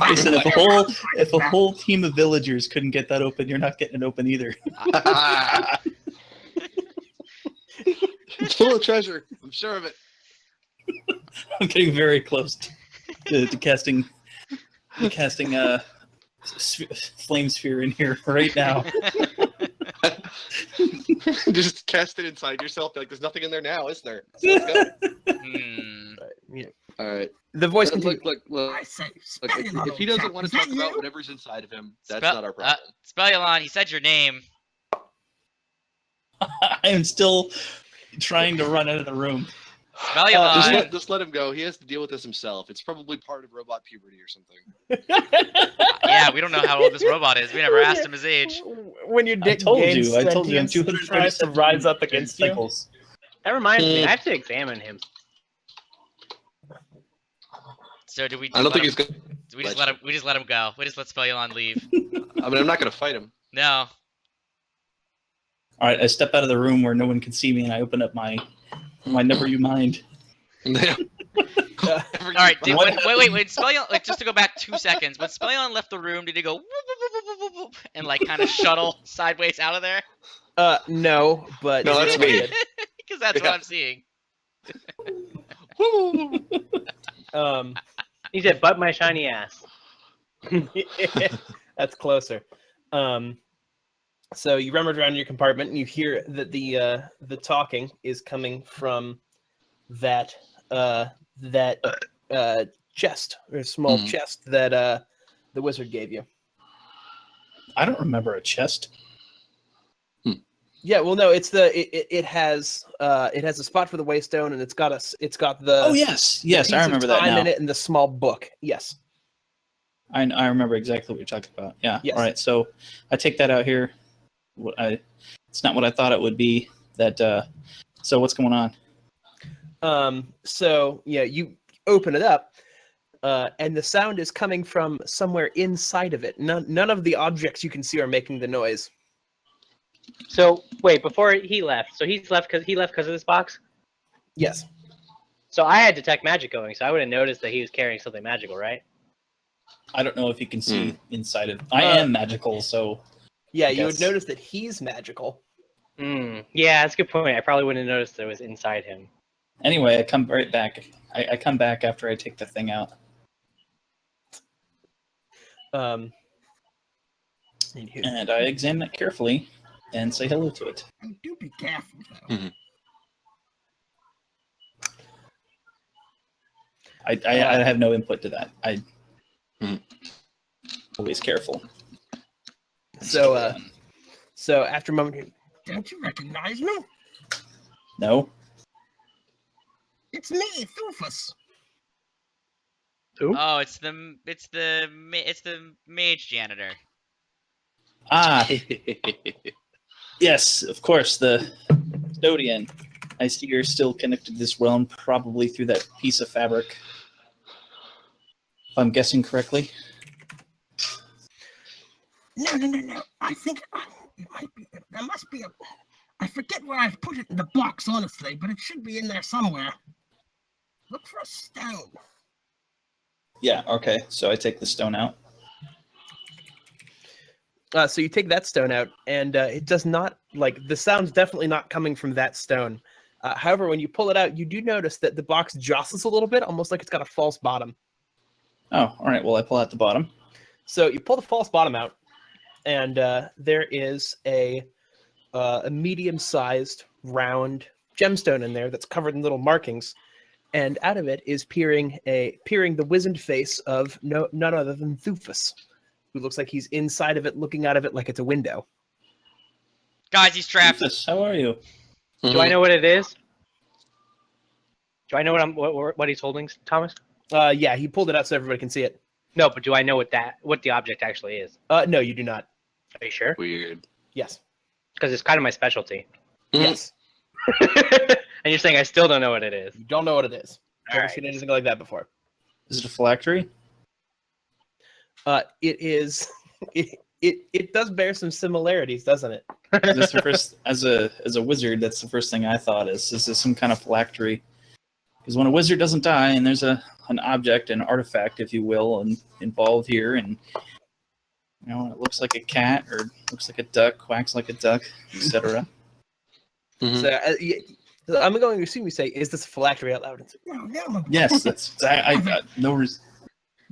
Listen, if a whole team of villagers couldn't get that open, you're not getting it open either. It's full of treasure. I'm sure of it. I'm getting very close to casting flame sphere in here right now. Just cast it inside yourself. Like there's nothing in there now, is there? So let's go. yeah. All right. The voice Look, continues. look. I say, Look, Spelulon, if he old doesn't chap, want is to that talk about you? whatever's inside of him, that's Spell- not our problem. Spelulon, he said your name. I am still trying to run out of the room. Spelulon. Just let him go. He has to deal with this himself. It's probably part of robot puberty or something. Yeah, we don't know how old this robot is. We never asked him his age. When your I dick told gains you. I told you. I'm sentience, it tries to 237 rise up against you. cycles. That reminds me, I have to examine him. So do we? I don't think he's good. We just let him. We just let him go. We just let Spelulon leave. I mean, I'm not going to fight him. No. All right, I step out of the room where no one can see me, and I open up my never you mind. All right. Wait. Spelulon, like just to go back 2 seconds. When Spelulon left the room, did he go whoop, whoop, whoop, whoop, whoop, and like kind of shuttle sideways out of there? No, but No, that's me. Because that's what I'm seeing. He said, "Butt my shiny ass." That's closer. So you rummage around your compartment and you hear that the talking is coming from that chest or small chest that the wizard gave you. I don't remember a chest. Yeah, well, no, it has a spot for the waystone and it's got the Oh yes, piece I of remember that time now. in it and the small book. Yes. I remember exactly what you're talking about. Yeah. Yes. All right. So I take that out here. It's not what I thought it would be. So what's going on? So yeah, you open it up, and the sound is coming from somewhere inside of it. None of the objects you can see are making the noise. So wait, before he left, so he left because of this box. Yes. So I had detect magic going, so I would have noticed that he was carrying something magical, right? I don't know if you can see inside of. I am magical, so. Yeah, I you would guess. notice that he's magical. Yeah, that's a good point. I probably wouldn't have noticed that it was inside him. Anyway, I come right back. I come back after I take the thing out. Um. And I examine it carefully and say hello to it. Do be careful, though. I have no input to that. I always careful. So after a moment, Don't you recognize me? No. It's me, Thufus. Oh, it's the mage janitor. Ah, yes, of course, the custodian. I see you're still connected to this realm, probably through that piece of fabric. If I'm guessing correctly. No. I think it might be. There must be a. I forget where I've put it in the box, honestly, but it should be in there somewhere. Look for a stone. Yeah, okay. So I take the stone out. So you take that stone out, and it does not, like, the sound's definitely not coming from that stone. However, when you pull it out, you do notice that the box jostles a little bit, almost like it's got a false bottom. Oh, all right. Well, I pull out the bottom. So you pull the false bottom out, and there is a medium-sized round gemstone in there that's covered in little markings, and out of it is peering the wizened face of none other than Thufus, who looks like he's inside of it, looking out of it like it's a window. Guys, he's trapped. Thufus, how are you? Do I know what it is? Do I know what he's holding, Thomas? Yeah, he pulled it out so everybody can see it. No, but do I know what the object actually is? No, you do not. Are you sure? Weird. Yes. Because it's kind of my specialty. Yes. And you're saying I still don't know what it is. You don't know what it is. All Never right. seen anything like that before. Is it a phylactery? It is. It does bear some similarities, doesn't it? That's the first, as a wizard, that's the first thing I thought is this is some kind of phylactery. Because when a wizard doesn't die and there's an object, an artifact, if you will, involved here, and it looks like a cat or looks like a duck, quacks like a duck, etc. So I'm going to assume you say, "Is this a phylactery?" out loud. No. Yes, that's I got no reason.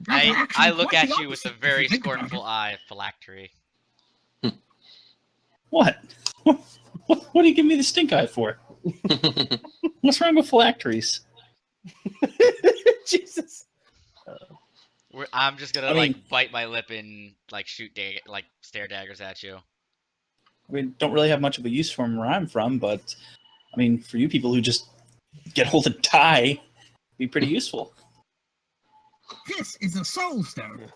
I look at you with a very scornful eye of phylactery. What? What do you give me the stink eye for? What's wrong with phylacteries? Jesus. I'm just gonna I mean- bite my lip and shoot stare daggers at you. We don't really have much of a use for them where I'm from, but I mean, for you people who just get hold and die, it'd be pretty useful. This is a soul stone.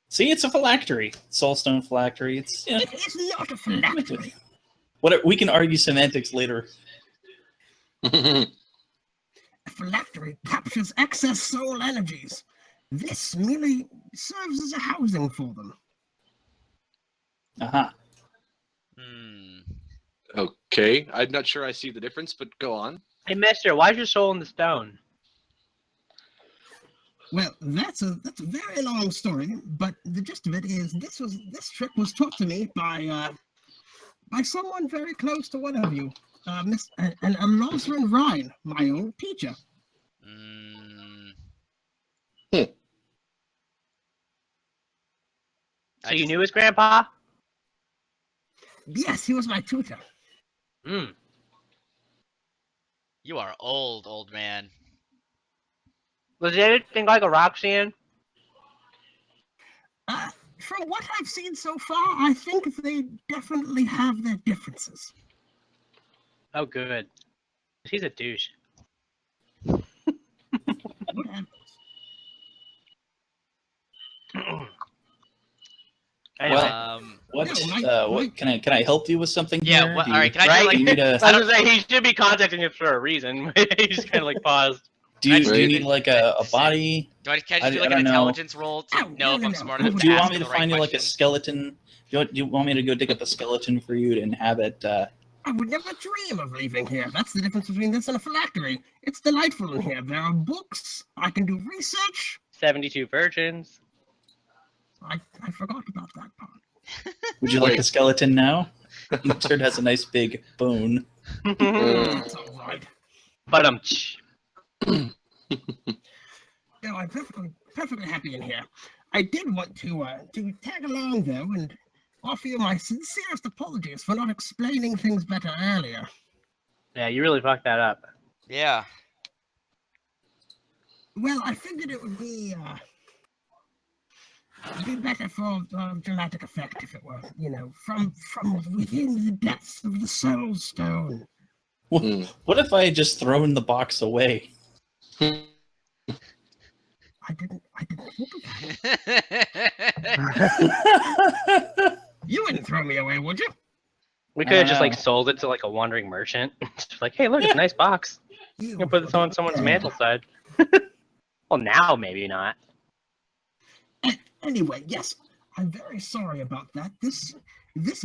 See, it's a phylactery, soulstone phylactery. It's It is not a phylactery. What we can argue semantics later. A phylactery captures excess soul energies. This merely serves as a housing for them. Uh-huh. Hmm. Okay, I'm not sure I see the difference, but go on. Hey, mister, why's your soul in the stone? Well, that's a very long story, but the gist of it is this trick was taught to me by someone very close to one of you, Miss and Losrin Ryan, my old teacher. Mm. So you knew his grandpa? Yes, he was my tutor. Hmm. You are old man. Was it anything like a Roxanne? From what I've seen so far, I think they definitely have their differences. Oh, good. He's a douche. Whatever. Anyway. What can I help you with something? Yeah. here? What? Do All you- right. Can I Right? get do you need a I was gonna say he should be contacting us for a reason. He just kind of paused. do you Right. need like a body? can I just do I an don't know. intelligence roll to Oh, know if no, I'm no, smart no. enough Do to you ask want me to the right find you like a questions? skeleton? Do you want me to go dig up a skeleton for you and have it? I would never dream of leaving here. That's the difference between this and a phylactery. It's delightful in here. There are books. I can do research. 72 virgins. I forgot about that part. Would you like Wait. a skeleton now? It sure has a nice big bone. That's all right. But No, I'm perfectly happy in here. I did want to tag along though and offer you my sincerest apologies for not explaining things better earlier. yeah, you really fucked that up. Yeah. Well, I figured it would be better for dramatic effect if it were, from within the depths of the soul stone. What if I had just thrown the box away? I didn't think of that. You wouldn't throw me away, would you? We could have just like Wow. sold it to like a wandering merchant. Just like, hey, look, it's a nice box. You can put this on someone's mantle side. Well, now maybe not. Anyway, yes, I'm very sorry about that. This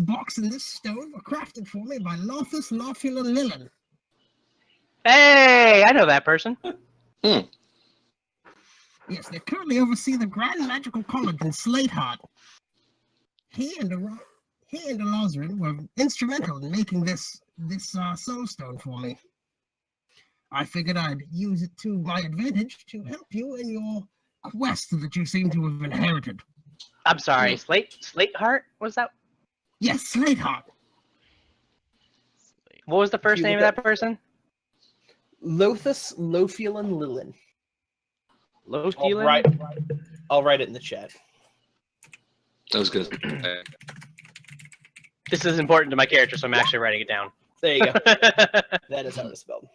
box and this stone were crafted for me by Thufus, Lawful, and Lilin. Hey, I know that person. Yes, they currently oversee the Grand Magical College in Slateheart. He and Alazrin were instrumental in making this soul stone for me. I figured I'd use it to my advantage to help you in your quest that you seem to have inherited. I'm sorry, Slateheart? Was that? Yes, Slateheart. What was the first you name of look that person? Lothus, Lothiel, and Lilin. Lothiel? I'll write it in the chat. That was good. This is important to my character, so I'm actually writing it down. There you go. That is how it's spelled.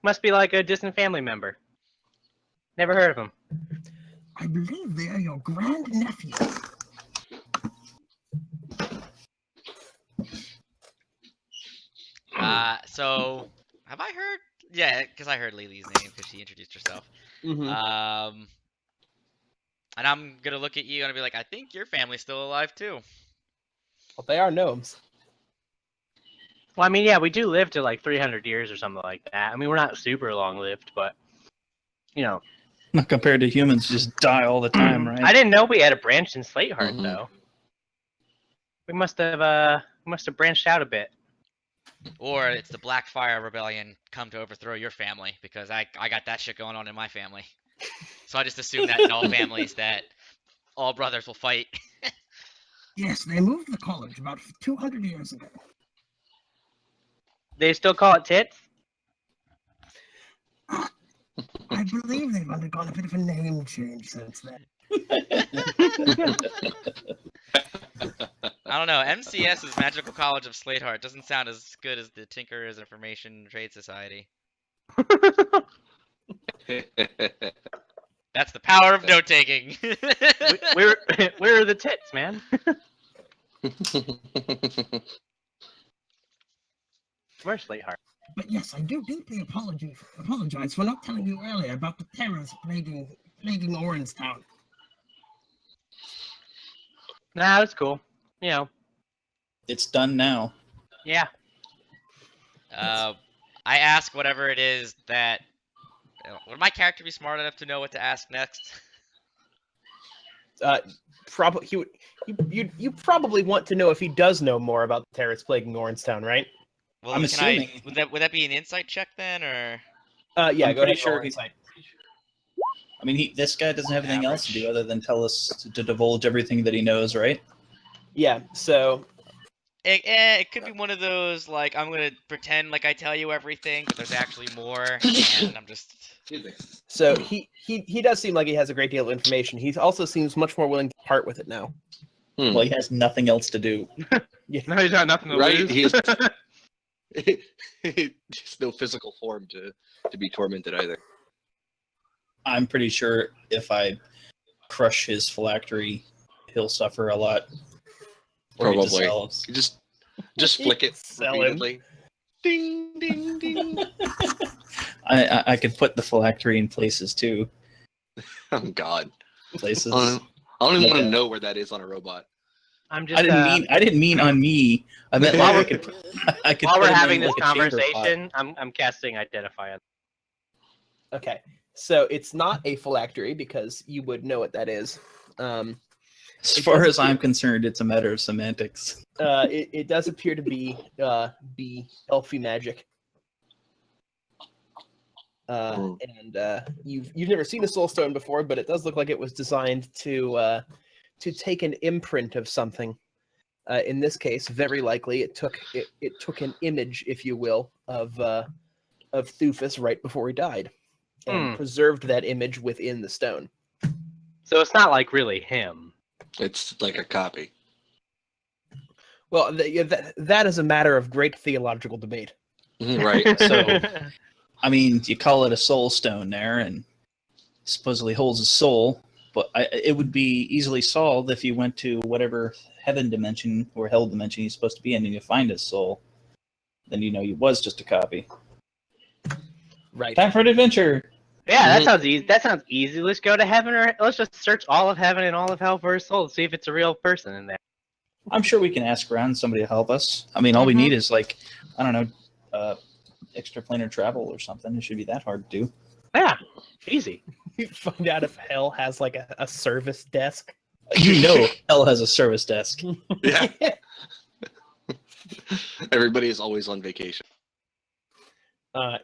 Must be like a distant family member. Never heard of him. I believe they are your grandnephew. So have I heard? Yeah, because I heard Lily's name because she introduced herself. Mm-hmm. And I'm gonna look at you and I'll be like, I think your family's still alive too. Well, they are gnomes. Well, I mean, yeah, we do live to like 300 years or something like that. I mean, we're not super long lived, but you know. Not compared to humans, who just die all the time, right? I didn't know we had a branch in Slateheart Mhm. though. We must have branched out a bit. Or it's the Blackfire Rebellion come to overthrow your family because I got that shit going on in my family. So I just assume that in all families that all brothers will fight. Yes, they moved the college about 200 years ago. They still call it tits? I believe they've undergone a bit of a name change since then. I don't know. MCS's Magical College of Slateheart doesn't sound as good as the Tinkerers Information Trade Society. That's the power of note taking. We're the tits, man. We're Slateheart. But yes, I do deeply apologize for not telling you earlier about the terrors plaguing Oranstown. Nah, that's cool. You know, It's done now. yeah. I ask whatever it is that. Would my character be smart enough to know what to ask next? Probably you probably want to know if he does know more about the terrorists plaguing Oranstown, right? Well, I'm assuming. would that be an insight check then, or? Yeah, I'm go pretty ahead. sure Roll he's- insight. I mean, this guy doesn't have anything else to do Average. other than tell us to divulge everything that he knows, right? Yeah. So It could be one of those like I'm gonna pretend like I tell you everything, but there's actually more, and I'm just. he does seem like he has a great deal of information. He also seems much more willing to part with it now. Well, he has nothing else to do. No, he's got nothing to Right? lose. He has just no physical form to be tormented either. I'm pretty sure if I crush his phylactery, he'll suffer a lot. Or he Probably. dissolves. You just flick it Sell him. repeatedly. Ding ding ding. I could put the phylactery in places too. Oh God. Places. I don't even Like want to a- know where that is on a robot. I'm just. I didn't mean on me. I meant While like we're- I could While put we're him in having this like a chamber pot. conversation, I'm casting Identify. Okay. So it's not a phylactery because you would know what that is. As It far does as I'm appear- concerned, it's a matter of semantics. It does appear to be elfy magic. You've never seen a soul stone before, but it does look like it was designed to take an imprint of something. In this case, very likely it took an image, if you will, of Thufus right before he died, and preserved that image within the stone. So it's not like really him. It's like a copy. Well, that is a matter of great theological debate. Right. So, I mean, you call it a soul stone there, and supposedly holds a soul. But it would be easily solved if you went to whatever heaven dimension or hell dimension he's supposed to be in, and you find his soul. Then you know he was just a copy. Right. Time for an adventure. Yeah, that sounds easy. That sounds easy. Let's go to heaven, or let's just search all of heaven and all of hell for his soul, see if it's a real person in there. I'm sure we can ask around somebody to help us. I mean, all we need is like, I don't know, extraplanar travel or something. It should be that hard to do. Yeah, easy. You find out if hell has like a service desk. You know, hell has a service desk. Yeah. Everybody is always on vacation.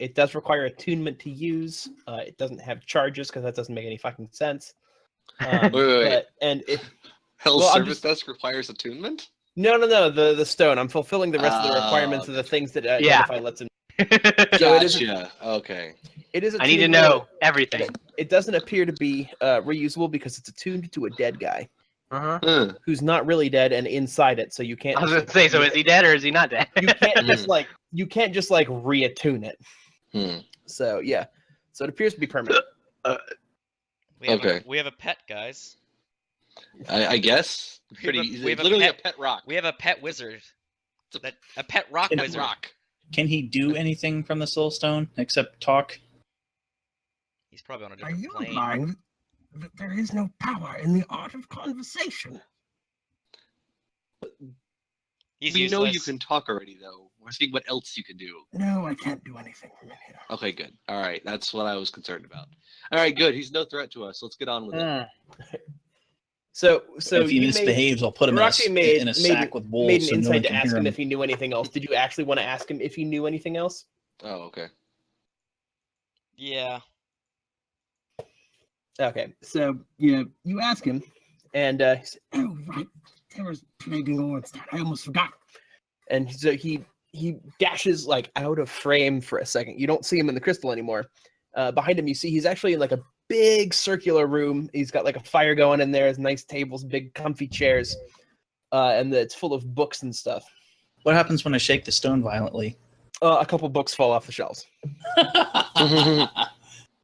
It does require attunement to use. It doesn't have charges because that doesn't make any fucking sense. Wait. But, and it, Hell's Well, I'm service just- desk requires attunement? no, the stone. I'm fulfilling the rest of the requirements of the things that Yeah. Identify lets him. So it is. Gotcha. Okay. It is. I need to attunable. know everything. It doesn't appear to be reusable because it's attuned to a dead guy Uh-huh. who's not really dead and inside it, so you can't. I was gonna say, so is he dead or is he not dead? You can't just like reattune it. Hmm. So yeah. So it appears to be permanent. Okay. We have a pet, guys. I guess. Pretty We have a- easy. we have a Literally a pet- pet rock. We have a pet wizard. A pet rock Pet wizard. rock. Can he do anything from the soul stone except talk? He's probably on a Are different you plane. implying that there is no power in the art of conversation? He's We know you useless. can talk already, though. We're seeing what else you can do. No, I can't do anything from in here. Okay, good. All right, that's what I was concerned about. All right, good. He's no threat to us. Let's get on with it. So if he you misbehaves, I'll put him in Roxy a sack with wolves made so an no one insight to can ask hear him him. if he knew anything else. Did you actually want to ask him if he knew anything else? Oh, okay. Yeah. Okay. So, you ask him, And oh, right, there was plaguing Ornstein. I almost forgot. and so he dashes like out of frame for a second. You don't see him in the crystal anymore. Behind him, you see he's actually in like a big circular room. He's got like a fire going in there. There's nice tables, big comfy chairs, and it's full of books and stuff. What happens when I shake the stone violently? A couple books fall off the shelves,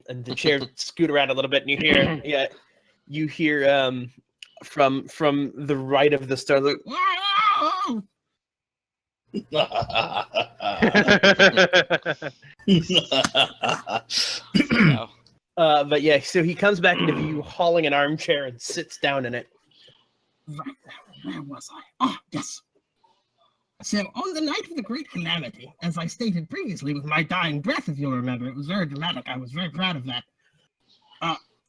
and the chair scoot around a little bit, and you hear from the right of the stone. Like, Whoa! No. but yeah, so he comes back into view, hauling an armchair, and sits down in it. Right, where was I? Ah, yes. So, on the night of the Great Calamity, as I stated previously with my dying breath, if you'll remember, it was very dramatic. I was very proud of that.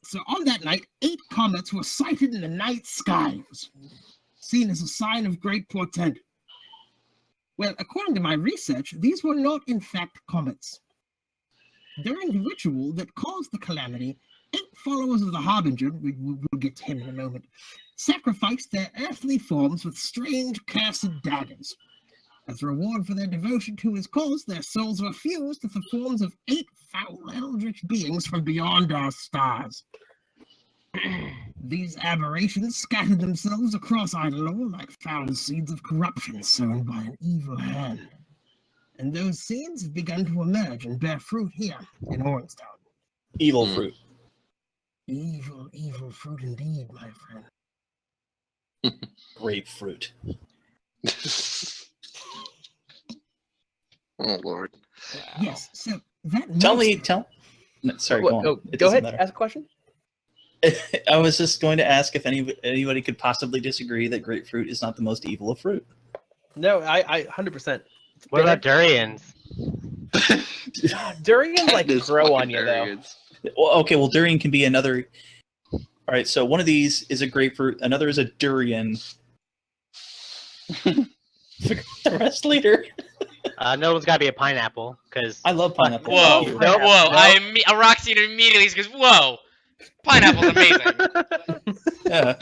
So, on that night, 8 comets were sighted in the night sky. It was seen as a sign of great portent. Well, according to my research, these were not, in fact, comets. During the ritual that caused the calamity, 8 followers of the Harbinger, we'll get to him in a moment, sacrificed their earthly forms with strange cursed daggers. As a reward for their devotion to his cause, their souls were fused with the forms of 8 foul eldritch beings from beyond our stars. These aberrations scattered themselves across Eidolon like foul seeds of corruption sown by an evil hand. And those seeds have begun to emerge and bear fruit here in Ornstown. Evil fruit. Evil, evil fruit indeed, my friend. Grapefruit. Oh, Lord. Yes, so that No, sorry, What- go on. oh, It go doesn't ahead, matter. ask a question. I was just going to ask if anybody could possibly disagree that grapefruit is not the most evil of fruit. No, I 100%. What about durians? Durians like This grow fucking on you though. arrogance. Well, okay, well, durian can be another. All right, so one of these is a grapefruit, another is a durian. The rest later. No one's got to be a pineapple because I love pineapple. Whoa, Oh, no, whoa! no. Roxy immediately goes, "Whoa, pineapple's amazing." Yeah.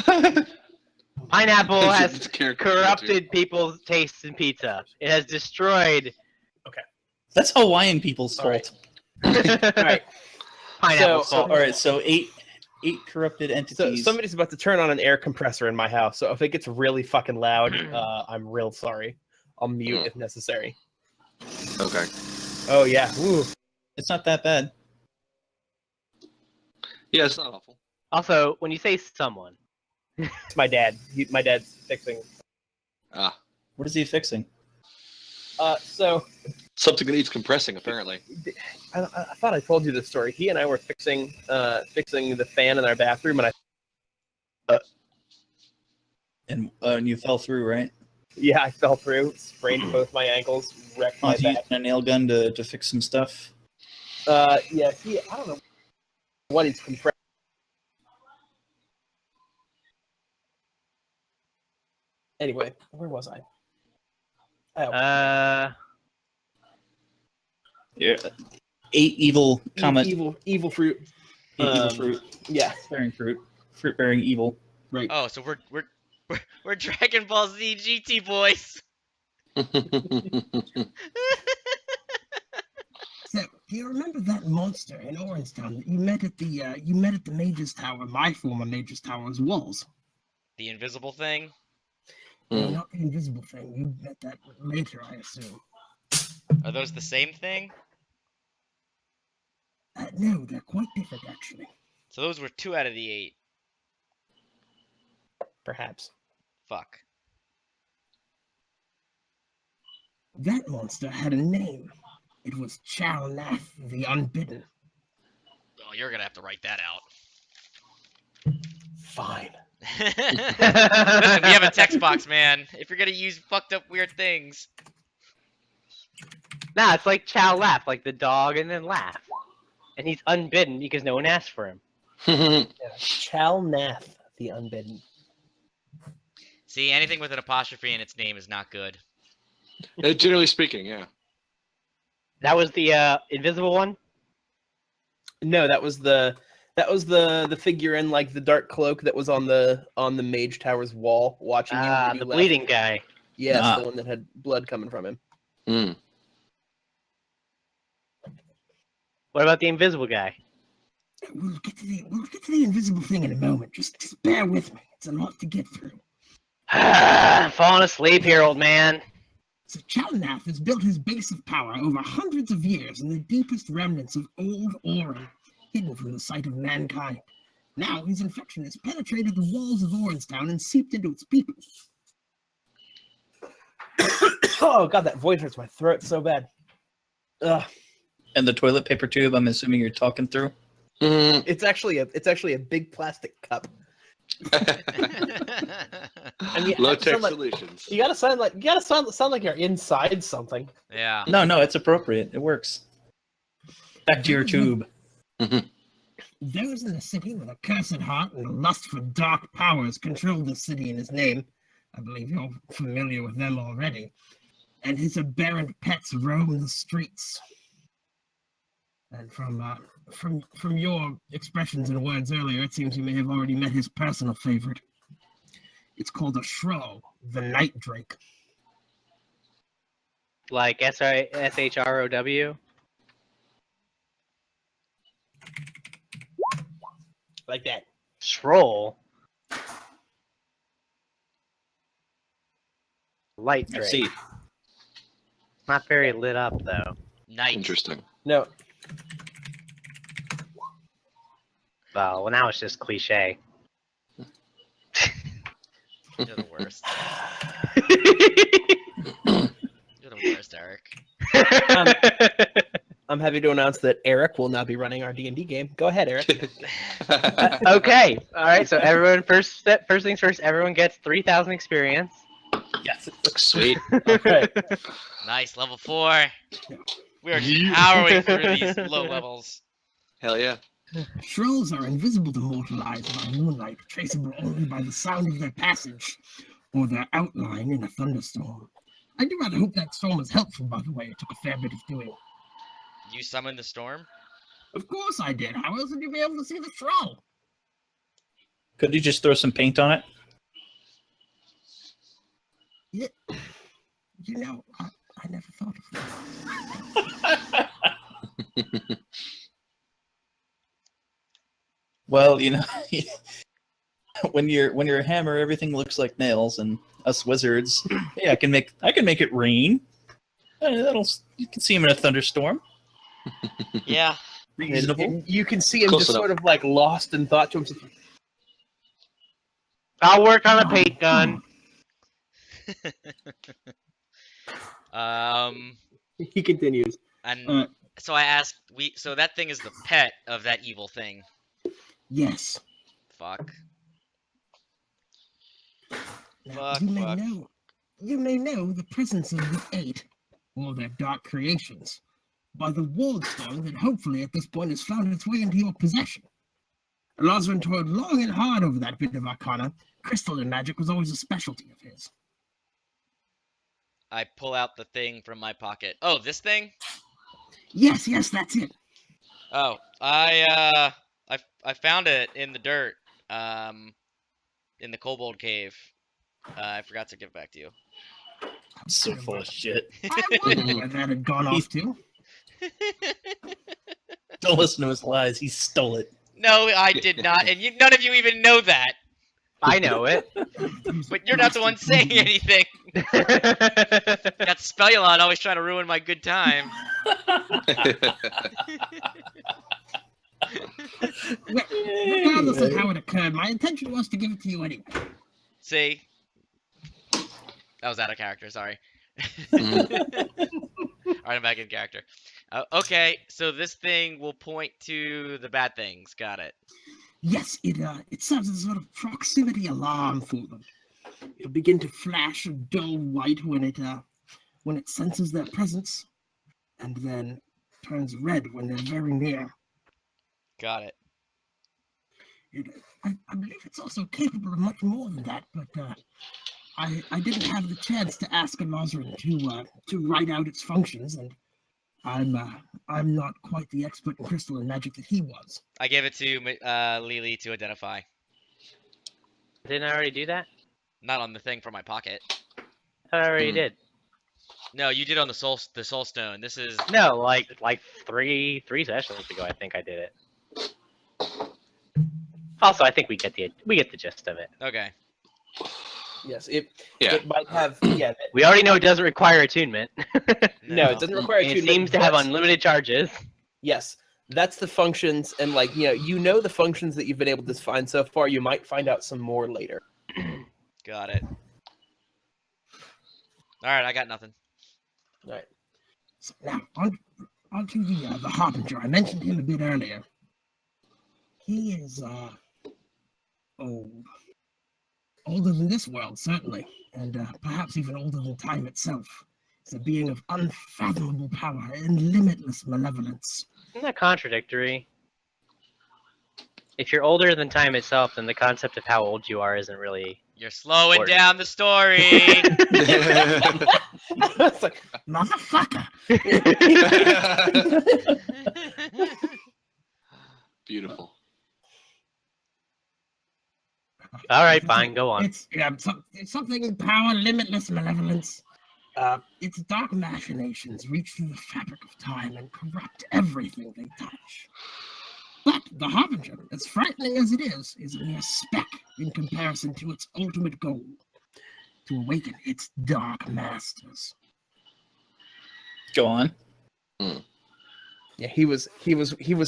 pineapple has It's a character corrupted people's tastes in pizza. It has destroyed That's Hawaiian people's All right. fault. All right. pineapple's So, fault. all right, so eight corrupted So entities. somebody's about to turn on an air compressor in my house. So if it gets really fucking loud, I'm real sorry. I'll mute if necessary. Okay. Oh yeah. Ooh. It's not that bad. Yeah, it's not awful. Also, when you say someone, it's my dad. My dad's fixing. Ah, What is he fixing? So something that needs compressing, apparently. I thought I told you this story. He and I were fixing the fan in our bathroom, and And you fell through, right? I fell through, sprained both my ankles, wrecked Oh, my he's back. using a nail gun to fix some stuff. I don't know what he's compressed. Anyway, where was I? Yeah. 8 evil comet. Evil fruit. Evil fruit. Yeah. Bearing fruit. Fruit bearing evil. Right. Oh, so we're Dragon Ball Z GT boys. So, do you remember that monster in Orangetown that you met at the Mage's Tower, my former Mage's Tower's walls? The invisible thing. No, not the invisible thing. You met that later, I assume. Are those the same thing? No, they're quite different, actually. So those were 2 out of the 8. Perhaps. Fuck. That monster had a name. It was Chal Nath the Unbidden. Oh, you're gonna have to write that out. Fine. Listen, we have a text box, man. If you're gonna use fucked up weird things. Nah, it's like Chow Laugh, like the dog and then laugh. And he's unbidden because no one asked for him. Chal Nath the Unbidden. See, anything with an apostrophe in its name is not good. Generally speaking, yeah. That was the invisible one? No, that was the figure in like the dark cloak that was on the Mage Tower's wall watching you. Ah, when you the left. bleeding guy. Yes, Ah. the one that had blood coming from him. Mm. What about the invisible guy? We'll get to the invisible thing in a moment. Just bear with me. It's a lot to get through. I'm falling asleep here, old man. So Chalnath has built his base of power over hundreds of years in the deepest remnants of old Orin, hidden from the sight of mankind. Now his infection has penetrated the walls of Oranstown and seeped into its people. Oh god, that voice hurts my throat so bad. Ugh. And the toilet paper tube, I'm assuming you're talking through. Mm. It's actually a big plastic cup. I mean, Low I tech sound like- solutions. You gotta sound like you're inside something. Yeah. No, it's appropriate. It works. Back to your tube. Those in the city with a cursed heart and a lust for dark powers control the city in his name. I believe you're familiar with them already. And his aberrant pets roam the streets. And from your expressions and words earlier, it seems you may have already met his personal favorite. It's called a Shrow, the Night Drake. Like SHROW? Like that. Shroll? Light I Drake. see. Not very lit up, though. Night. Interesting. No. Well, now it's just cliche. You're the worst. You're the worst, Eric. I'm happy to announce that Eric will now be running our D&D game. Go ahead, Eric. Okay. All right. So everyone, first things first. Everyone gets 3,000 experience. Yes. Sweet. Okay. Nice, level 4. We are powering through these low levels. Hell yeah. Trolls are invisible to mortal eyes by moonlight, traceable only by the sound of their passage or their outline in a thunderstorm. I do rather hope that storm was helpful, by the way. It took a fair bit of doing. You summoned the storm? Of course I did. How else would you be able to see the troll? Could you just throw some paint on it? Yeah. You know, I never thought of that. Well, you know, when you're a hammer, everything looks like nails, and us wizards, yeah, I can make it rain. You can see him in a thunderstorm. Yeah. Reasonable. You can see him Close just enough. sort of like lost in thought to himself. I'll work on a paint gun. He continues. And so I asked, so that thing is the pet of that evil thing. Yes. Fuck. Now, Fuck, you may fuck. know. You may know the presence of the Eight, or their dark creations, by the ward stone that hopefully at this point has found its way into your possession. Losrin toiled long and hard over that bit of arcana. Crystalline magic was always a specialty of his. I pull out the thing from my pocket. Oh, this thing? Yes, that's it. Oh, I found it in the dirt, in the kobold cave. I forgot to give it back to you. I'm so full of shit. I wondered where that had gone off to. Don't listen to his lies. He stole it. No, I did not, and none of you even know that. I know it. But you're not the one saying anything. Got Spellulon always trying to ruin my good time. Regardless of how it occurred, my intention was to give it to you anyway. See? That was out of character, sorry. Alright, I'm back in character. Okay, so this thing will point to the bad things. Got it. Yes, it serves as a sort of proximity alarm for them. It'll begin to flash a dull white when it senses their presence, and then turns red when they're very near. Got it. I believe it's also capable of much more than that, but I didn't have the chance to ask Losrin to write out its functions, and I'm not quite the expert in crystalline magic that he was. I gave it to Lily to identify. Didn't I already do that? Not on the thing from my pocket. I thought I already did. No, you did on the soul stone. This is No, like three sessions ago, I think I did it. Also, I think we get the gist of it. okay. Yes, it Yeah. might have. Yeah, We already know it doesn't require attunement. no, it doesn't require And it attunement. seems to have That's- unlimited charges. Yes, that's the functions, and you know the functions that you've been able to find so far. You might find out some more later. Got it. Alright, I got nothing. All right. So now, on to the Harbinger. I mentioned him a bit earlier. He is old. Older than this world, certainly, and perhaps even older than time itself. He's a being of unfathomable power and limitless malevolence. Isn't that contradictory? If you're older than time itself, then the concept of how old you are isn't really... You're slowing Important. down the story. It's like, Motherfucker! Beautiful. All right, fine, go on. It's something in power, limitless malevolence. Its dark machinations reach through the fabric of time and corrupt everything they touch. But the Harbinger, as frightening as it is a mere speck in comparison to its ultimate goal, to awaken its dark masters. Go on. yeah, he was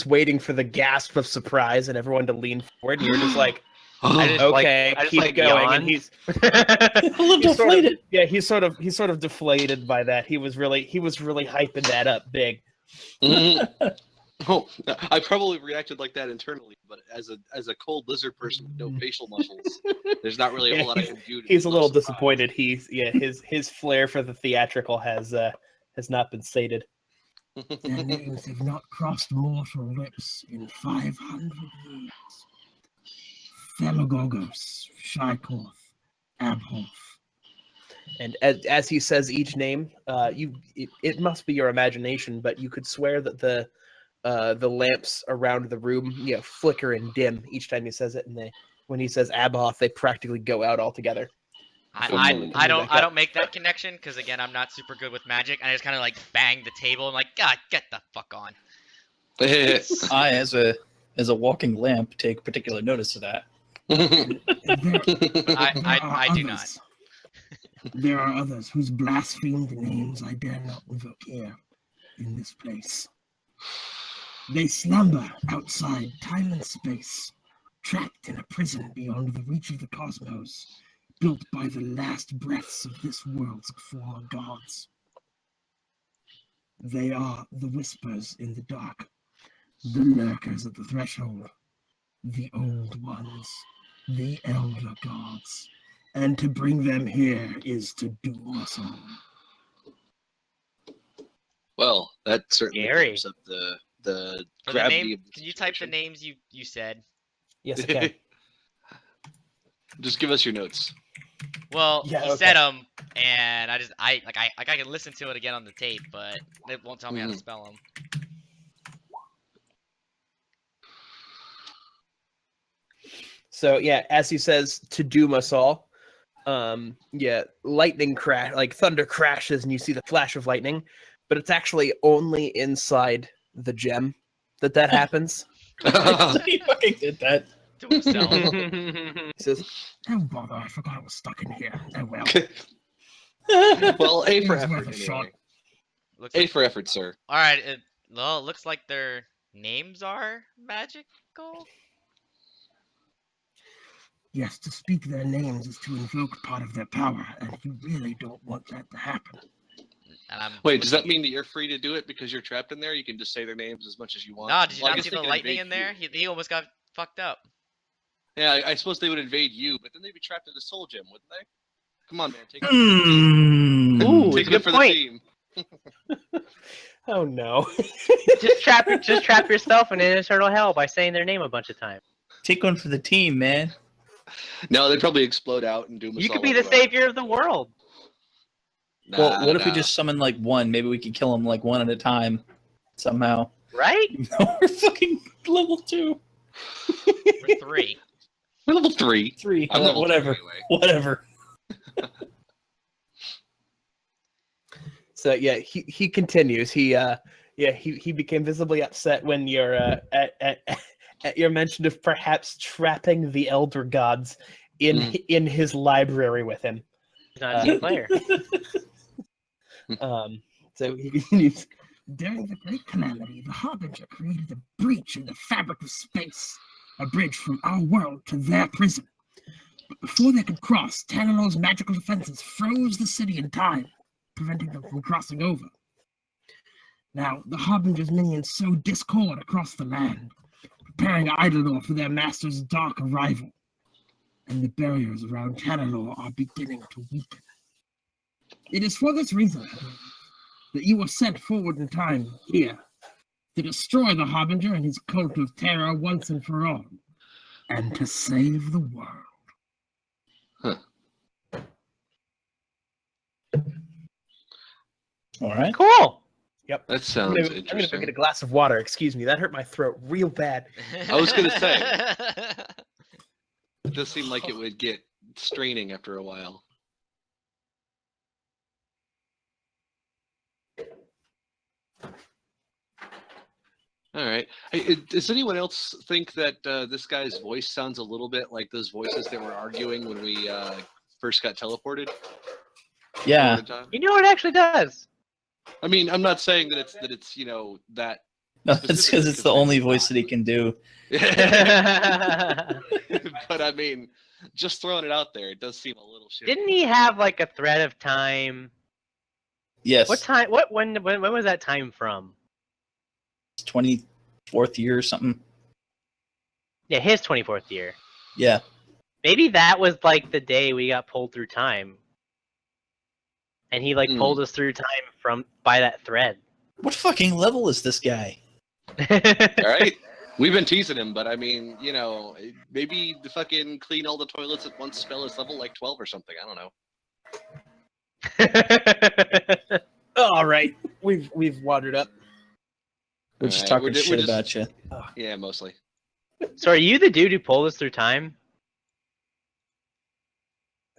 waiting for the gasp of surprise and everyone to lean forward, and you were just like, I just, okay, I just, keep going. yawn. And he's A little deflated. he's sort of deflated by that. He was really hyping that up big. Oh, I probably reacted like that internally, but as a cold lizard person with no facial muscles, there's not really a Yeah, whole lot I can do. He's a little surprise. disappointed. His flair for the theatrical has not been sated. Their names have not crossed mortal lips in 500 years. Themagogos, Shykorth, Abhoth. And as he says each name, it must be your imagination, but you could swear that the lamps around the room, flicker and dim each time he says it, and when he says Abhoth, they practically go out altogether. I don't make that connection because again I'm not super good with magic, and I just kind of like bang the table and like, God, get the fuck on. I, as a walking lamp, take particular notice of that. I do not. There are others whose blasphemed names I dare not invoke here in this place. They slumber outside time and space, trapped in a prison beyond the reach of the cosmos, built by the last breaths of this world's former gods. They are the whispers in the dark, the lurkers at the threshold, the old ones, the elder gods, and to bring them here is to doom us all. Well, that certainly Scary. clears up the For the gravity name, of the can you type the situation. names you said? Yes, okay. Just give us your notes. Well, Yeah, he okay. said them, and I can listen to it again on the tape, but it won't tell me how to Mhm. spell them. So yeah, as he says, to doom us all. Lightning crash, like thunder crashes, and you see the flash of lightning, but it's actually only inside the gem that happens. He fucking did that. To himself. He says, Oh bother, I forgot I was stuck in here. Oh well. Well, A for It's worth effort a shot. anyway. Looks A like, for effort, sir. all right. Well, it looks like their names are magical. Yes, to speak their names is to invoke part of their power, and you really don't want that to happen. And I'm Wait, does that looking- mean that you're free to do it because you're trapped in there? You can just say their names as much as you want. Nah, did you Well, I not guess see they the could lightning invade in there? you. He almost got fucked up. Yeah, I suppose they would invade you, but then they'd be trapped in the soul gem, wouldn't they? Come on, man, take it. Hmm. Ooh, Take good it for point. the team. "Oh no." Just trap yourself in an eternal hell by saying their name a bunch of times. Take one for the team, man. No, they'd probably explode out and doom us You all could be the anyway. savior of the world. Well, what if we Nah. just summon like one? Maybe we could kill him like one at a time somehow. Right? Even though we're fucking level 2. We're 3. We're level 3. 3. I'm level Whatever. 3 anyway. Whatever. So yeah, he continues. He became visibly upset when you're at your mention of perhaps trapping the elder gods in his library with him. He's not a team player. So he continues. During the Great Calamity, the Harbinger created a breach in the fabric of space, a bridge from our world to their prison. But before they could cross, Tanalor's magical defenses froze the city in time, preventing them from crossing over. Now, the Harbinger's minions sow discord across the land, preparing Idolor for their master's dark arrival. And the barriers around Tanalor are beginning to weaken. It is for this reason that you were sent forward in time here, to destroy the Harbinger and his cult of terror once and for all, and to save the world. All right. Cool. Yep. That I'm sounds gonna go interesting. get a glass of water. Excuse me, that hurt my throat real bad. I was gonna say. It does seem like it would get straining after a while. All right. Hey, does anyone else think that this guy's voice sounds a little bit like those voices that were arguing when we first got teleported? Yeah. You know what it actually does? I mean, I'm not saying that it's that. No, that's because it's the only voice that he can do. But I mean, just throwing it out there, it does seem a little shit. Didn't he have like a thread of time? Yes. What time? When was that time from? 24th year or something. Yeah, his 24th year. Yeah. Maybe that was like the day we got pulled through time. And he like pulled us through time by that thread. What fucking level is this guy? All right. We've been teasing him, but I mean, maybe the fucking clean all the toilets at once spell is level like 12 or something. I don't know. All right, we've watered up. We're just Alright, talking shit about you. Yeah, mostly. So are you the dude who pulled us through time?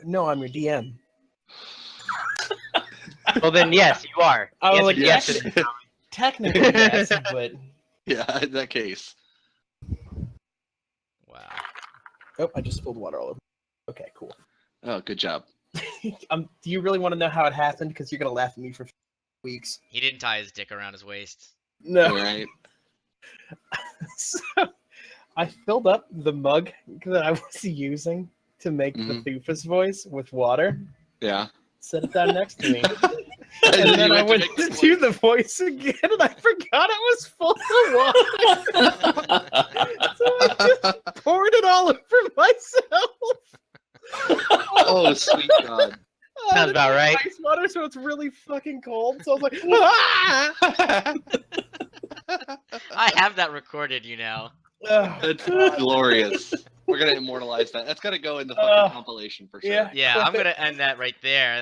No, I'm your DM. Well then, yes, you are. I was The like, answer yes. is yes. Technically, yes, but Yeah, in that case. Wow. oh, I just spilled water all over. Okay, cool. Oh, good job. Do you really want to know how it happened? Because you're gonna laugh at me for weeks. He didn't tie his dick around his waist. No. All right. So, I filled up the mug that I was using to make the Thufus voice with water. Yeah. Set it down next to me. And And then I went make to this do the voice again, and I forgot it was full of water. So I just poured it all over myself. Oh, sweet God. Sounds about right. Ice water, so it's really fucking cold. So I was like, ah! I have that recorded, you know. That's glorious. We're gonna immortalize that. That's gotta go in the fucking compilation for sure. Yeah. Yeah, I'm gonna end that right there.